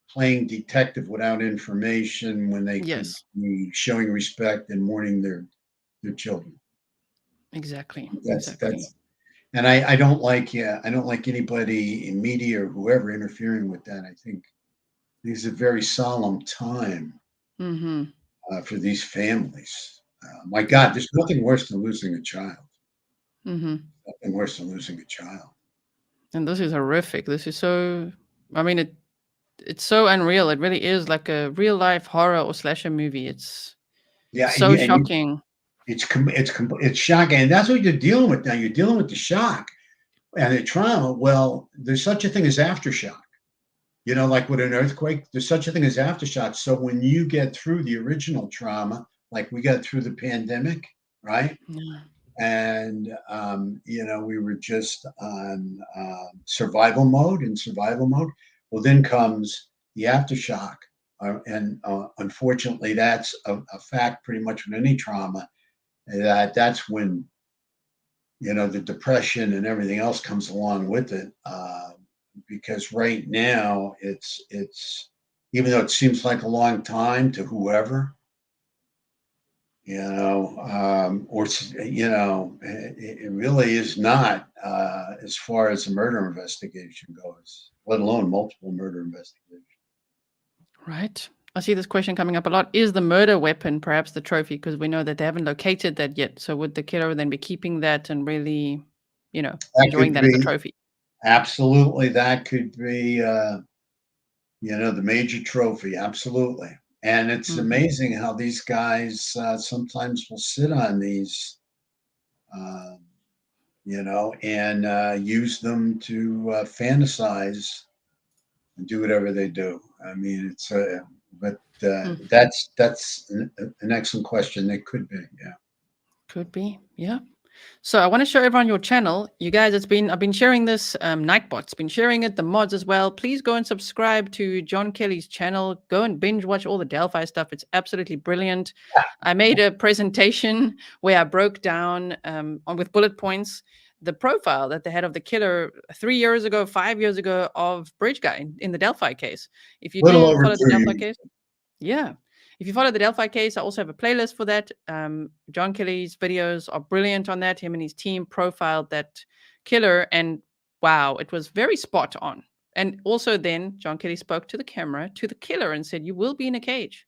playing detective without information when they could be showing respect and mourning their children. Exactly. That's and I don't like anybody in media or whoever interfering with that. I think it's a very solemn time for these families. My God, there's nothing worse than losing a child. Nothing worse than losing a child. And this is horrific. This is so, I mean, it's so unreal. It really is like a real life horror or slasher movie. It's so shocking. It's shocking, and that's what you're dealing with now. You're dealing with the shock and the trauma. Well, there's such a thing as aftershock. Like with an earthquake, there's such a thing as aftershock. So when you get through the original trauma, like we got through the pandemic, right? Yeah. And we were just on survival mode. Well, then comes the aftershock, and unfortunately, that's a fact pretty much with any trauma. That's when the depression and everything else comes along with it, because right now it's even though it seems like a long time to whoever, it really is not, as far as a murder investigation goes, let alone multiple murder investigations. Right. I see this question coming up a lot. Is the murder weapon perhaps the trophy? Because we know that they haven't located that yet. So would the killer then be keeping that and really, enjoying that as a trophy? Absolutely. That could be, the major trophy. Absolutely. And it's amazing how these guys sometimes will sit on these, and use them to fantasize and do whatever they do. I mean, it's that's an excellent question. It could be, yeah. Could be, yeah. So I want to show everyone your channel. You guys, I've been sharing this. Nightbot's been sharing it, the mods as well. Please go and subscribe to John Kelly's channel. Go and binge watch all the Delphi stuff. It's absolutely brilliant. I made a presentation where I broke down with bullet points the profile that they had of the killer 3 years ago, 5 years ago of Bridge Guy in the Delphi case. If you follow the Delphi case, yeah. If you follow the Delphi case, I also have a playlist for that. John Kelly's videos are brilliant on that. Him and his team profiled that killer, and wow, it was very spot on. And also then John Kelly spoke to the camera, to the killer, and said, "You will be in a cage."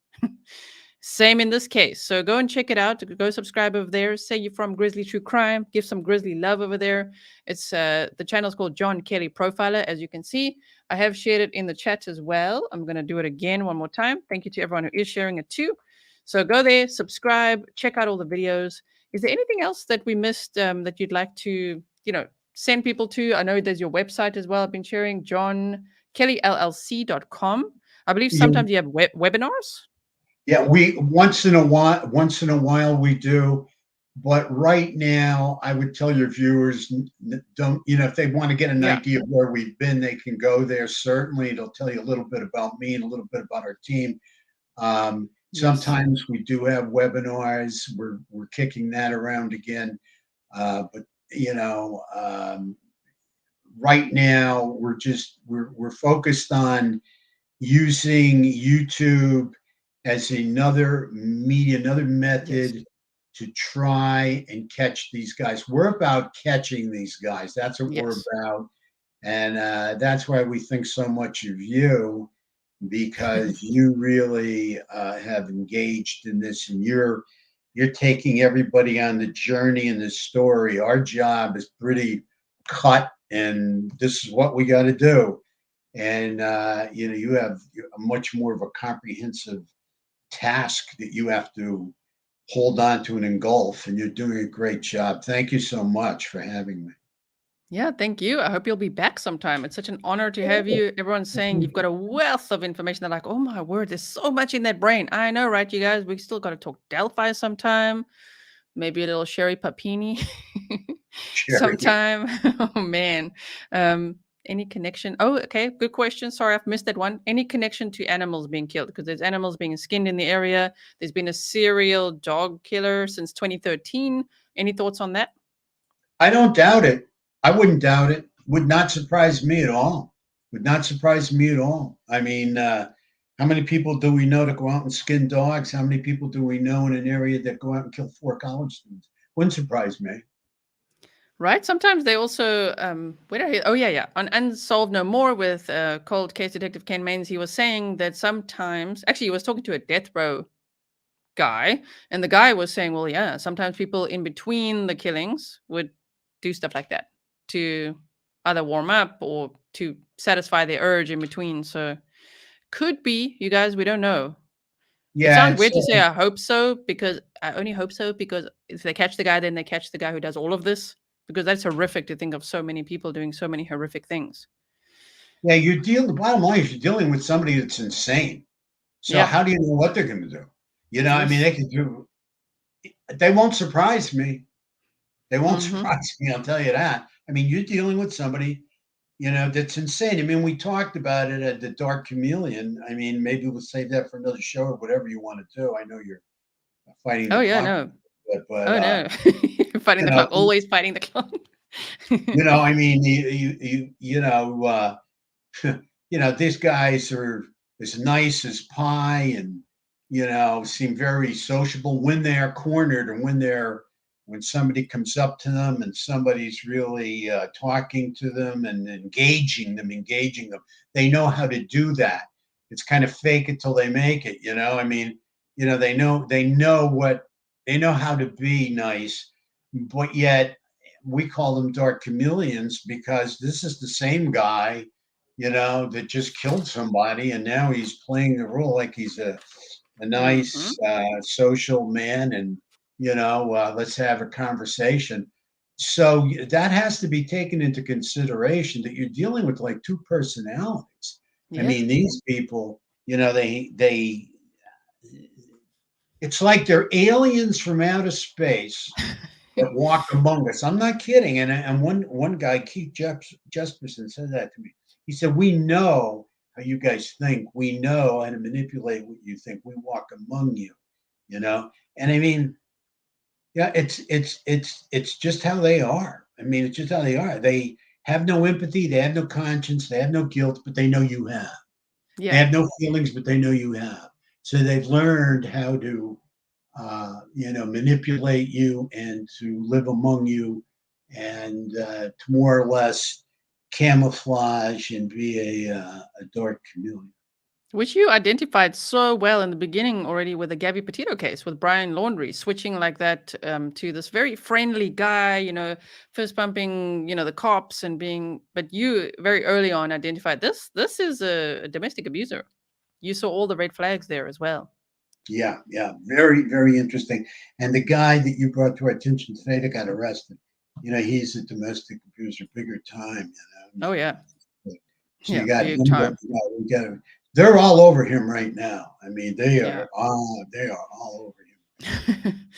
Same in this case. So go and check it out. Go subscribe over there. Say you're from Grizzly True Crime. Give some Grizzly love over there. It's the channel's called John Kelly Profiler, as you can see. I have shared it in the chat as well. I'm going to do it again one more time. Thank you to everyone who is sharing it too. So go there, subscribe, check out all the videos. Is there anything else that we missed that you'd like to, send people to? I know there's your website as well. I've been sharing johnkellylc.com. I believe Yeah, sometimes you have webinars. yeah, we once in a while we do, but right now I would tell your viewers don't, if they want to get an Yeah. idea of where we've been, they can go there. Certainly, it'll tell you a little bit about me and a little bit about our team. Yes. Sometimes we do have webinars. We're kicking that around again, but right now we're focused on using YouTube as another media, another method Yes. to try and catch these guys. We're about catching these guys. That's what we're Yes. about. And that's why we think so much of you, because you really have engaged in this, and you're taking everybody on the journey in this story. Our job is pretty cut, and this is what we got to do. And you have a much more of a comprehensive task that you have to hold on to and engulf, and you're doing a great job. Thank you so much for having me. Yeah, thank you. I hope you'll be back sometime. It's such an honor to have you. Everyone's saying you've got a wealth of information. They're like, oh my word, there's so much in that brain. I know, right, you guys? We still got to talk Delphi sometime. Maybe a little Sherry Papini Sherry. sometime. Oh man. Any connection? Oh, okay. Good question. Sorry, I've missed that one. Any connection to animals being killed? Because there's animals being skinned in the area. There's been a serial dog killer since 2013. Any thoughts on that? I don't doubt it. I wouldn't doubt it. Would not surprise me at all. Would not surprise me at all. I mean, how many people do we know that go out and skin dogs? How many people do we know in an area that go out and kill 4 college students? Wouldn't surprise me. Right. Sometimes they also where did I hear? Oh yeah. On Unsolved No More with Cold Case Detective Ken Maines, he was saying that sometimes actually he was talking to a death row guy, and the guy was saying, well, yeah, sometimes people in between the killings would do stuff like that to either warm up or to satisfy their urge in between. So could be, you guys, we don't know. It Yeah, sounds weird to say I hope so, because I only hope so because if they catch the guy, then they catch the guy who does all of this, because that's horrific to think of so many people doing so many horrific things. yeah. The bottom line is you're dealing with somebody that's insane. So Yeah. how do you know what they're going to do? I mean, Yes. they can do. They won't surprise me. They won't Mhm. surprise me. I'll tell you that. I mean, you're dealing with somebody, that's insane. I mean, we talked about it at the Dark Chameleon. I mean, maybe we'll save that for another show or whatever you want to do. I know you're fighting Oh the yeah, clock, no. but Oh no. Fighting you the know, clock, always fighting the clock. I mean, these guys are as nice as pie, and seem very sociable when they're cornered, and when somebody comes up to them and somebody's really talking to them and engaging them. They know how to do that. It's kind of fake it till they make it. I mean, they know how to be nice, but yet we call them dark chameleons because this is the same guy, that just killed somebody, and now he's playing the role like he's a Mhm. nice social man, and let's have a conversation. So that has to be taken into consideration, that you're dealing with like 2 personalities. I Yeah. mean, these people, they it's like they're aliens from outer space that walk among us. I'm not kidding. And one guy, Keith Jesperson, said that to me. He said, "We know how you guys think. We know how to manipulate what you think. We walk among you, you know." And I mean, yeah, it's just how they are. I mean, it's just how they are. They have no empathy. They have no conscience. They have no guilt, but they know you have. They Yeah. have no feelings, but they know you have. So they've learned how to manipulate you and to live among you, and to more or less camouflage and be a dark chameleon. Which you identified so well in the beginning already with the Gabby Petito case with Brian Laundrie, switching like that to this very friendly guy, fist bumping, the cops and but you very early on identified this is a domestic abuser. You saw all the red flags there as well. Yeah, very, very interesting. And the guy that you brought to our attention today that got arrested, he's a domestic abuser, bigger time. Oh yeah. So Yeah, you got big him, time. they're all over him right now. I mean, they Yeah. are all over him.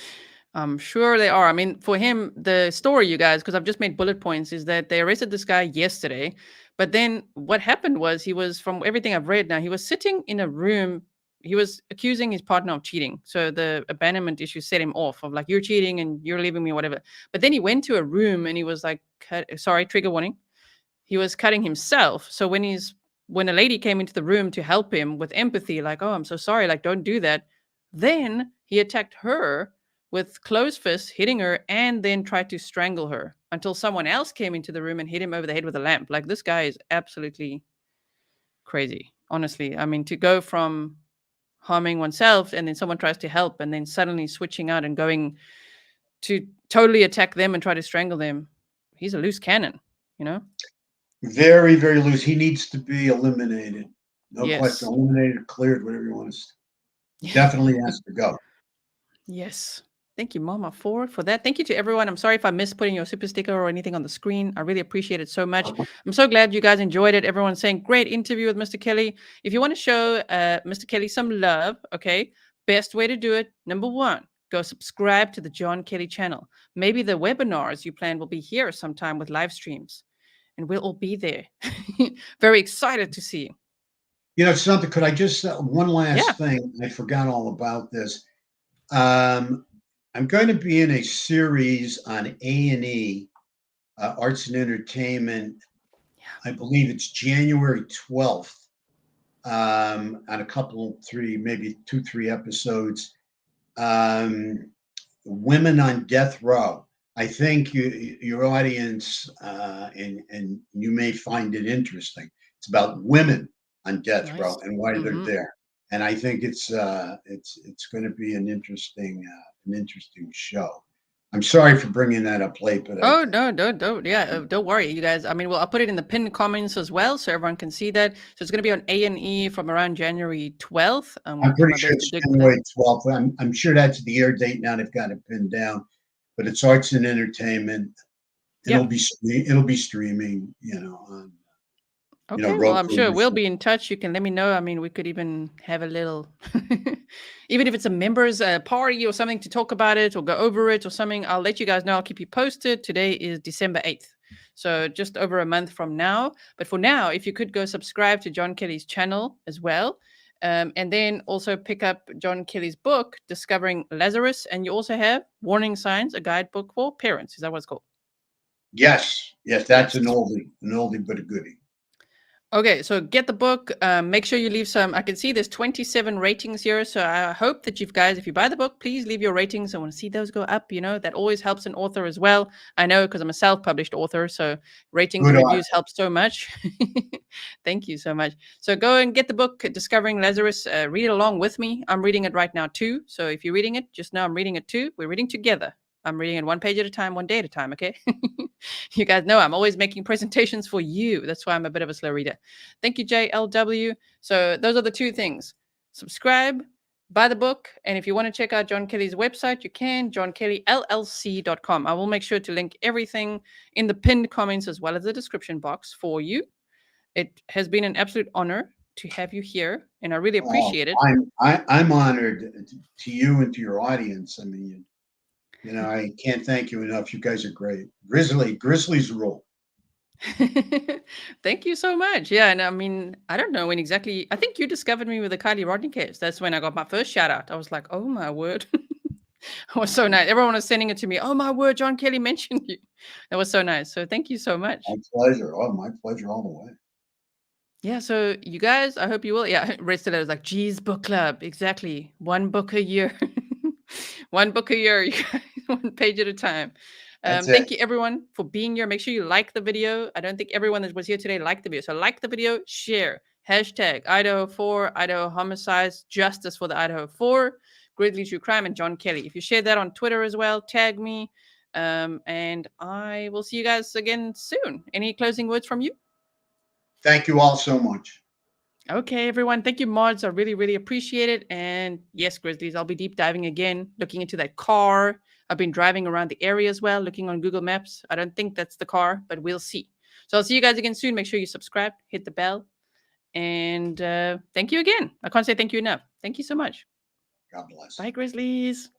I'm sure they are. I mean, for him, the story, you guys, because I've just made bullet points, is that they arrested this guy yesterday. But then what happened was he was, from everything I've read now, he was sitting in a room. He was accusing his partner of cheating. So the abandonment issue set him off of like, you're cheating and you're leaving me, whatever. But then he went to a room and he was like, sorry, trigger warning. He was cutting himself. So when a lady came into the room to help him with empathy, like, oh, I'm so sorry, like, don't do that. Then he attacked her with closed fists, hitting her, and then tried to strangle her until someone else came into the room and hit him over the head with a lamp. Like, this guy is absolutely crazy, honestly. I mean, to go from harming oneself and then someone tries to help and then suddenly switching out and going to totally attack them and try to strangle them. He's a loose cannon, Very, very loose. He needs to be eliminated. No Yes. question. Eliminated, cleared, whatever you want to say. Definitely has to go. Yes. Thank you, Mama, for that. Thank you to everyone. I'm sorry if I missed putting your super sticker or anything on the screen. I really appreciate it so much. I'm so glad you guys enjoyed it. Everyone's saying great interview with Mr. Kelly. If you want to show Mr. Kelly some love, okay, best way to do it, number one, go subscribe to the John Kelly channel. Maybe the webinars you plan will be here sometime with live streams. And we'll all be there. Very excited to see you. Something, could I just, one last thing, I forgot all about this. I'm going to be in a series on A&E, Arts and Entertainment. I believe it's January 12th, on a couple, maybe 2-3 episodes. Women on Death Row. I think your audience and you may find it interesting. It's about women on death row and why they're there. And I think it's going to be an interesting show. I'm sorry for bringing that up late, but no, don't worry, you guys. I mean, I'll put it in the pinned comments as well, so everyone can see that. So it's going to be on A&E from around January 12th. I'm pretty sure it's January 12th. I'm sure that's the air date now. They've got it pinned down, but it's Arts and Entertainment. It'll be streaming, on. Okay, well, I'm sure we'll be in touch. You can let me know. I mean, we could even have a little, even if it's a members party or something to talk about it or go over it or something. I'll let you guys know. I'll keep you posted. Today is December 8th. So just over a month from now. But for now, if you could go subscribe to John Kelly's channel as well. And then also pick up John Kelly's book, Discovering Lazarus. And you also have Warning Signs, a guidebook for parents. Is that what it's called? Yes, that's an oldie but a goodie. Okay, so get the book. Make sure you leave some. I can see there's 27 ratings here. So I hope that you guys, if you buy the book, please leave your ratings. I want to see those go up. That always helps an author as well. I know because I'm a self-published author. So ratings and reviews help so much. Thank you so much. So go and get the book, Discovering Lazarus. Read it along with me. I'm reading it right now too. So if you're reading it, just know I'm reading it too. We're reading together. I'm reading it one page at a time, one day at a time, okay? You guys know I'm always making presentations for you. That's why I'm a bit of a slow reader. Thank you, JLW. So those are the two things. Subscribe, buy the book, and if you want to check out John Kelly's website, you can, johnkellylllc.com. I will make sure to link everything in the pinned comments as well as the description box for you. It has been an absolute honor to have you here, and I really appreciate it. I'm honored to you and to your audience. I mean, I can't thank you enough. You guys are great. Grizzly's rule. Thank you so much. Yeah, and I mean, I don't know when exactly. I think you discovered me with the Kylie Rodney case. That's when I got my first shout out. I was like, oh my word. It was so nice. Everyone was sending it to me. Oh my word, John Kelly mentioned you. That was so nice. So thank you so much. My pleasure. Oh, my pleasure all the way. Yeah, so you guys, I hope you will. Yeah, Rest of it was like, geez, book club. Exactly. One book a year. One book a year, you guys, one page at a time. That's Thank it. you, everyone, for being here. Make sure you like the video. I don't think everyone that was here today liked the video. So like the video, share. Hashtag Idaho 4, Idaho Homicides, Justice for the Idaho 4, Grizzly True Crime, and John Kelly. If you share that on Twitter as well, tag me. And I will see you guys again soon. Any closing words from you? Thank you all so much. Okay, everyone. Thank you, mods. I really, really appreciate it. And yes, Grizzlies, I'll be deep diving again, looking into that car. I've been driving around the area as well, looking on Google Maps. I don't think that's the car, but we'll see. So I'll see you guys again soon. Make sure you subscribe, hit the bell. And thank you again. I can't say thank you enough. Thank you so much. God bless. Bye, Grizzlies.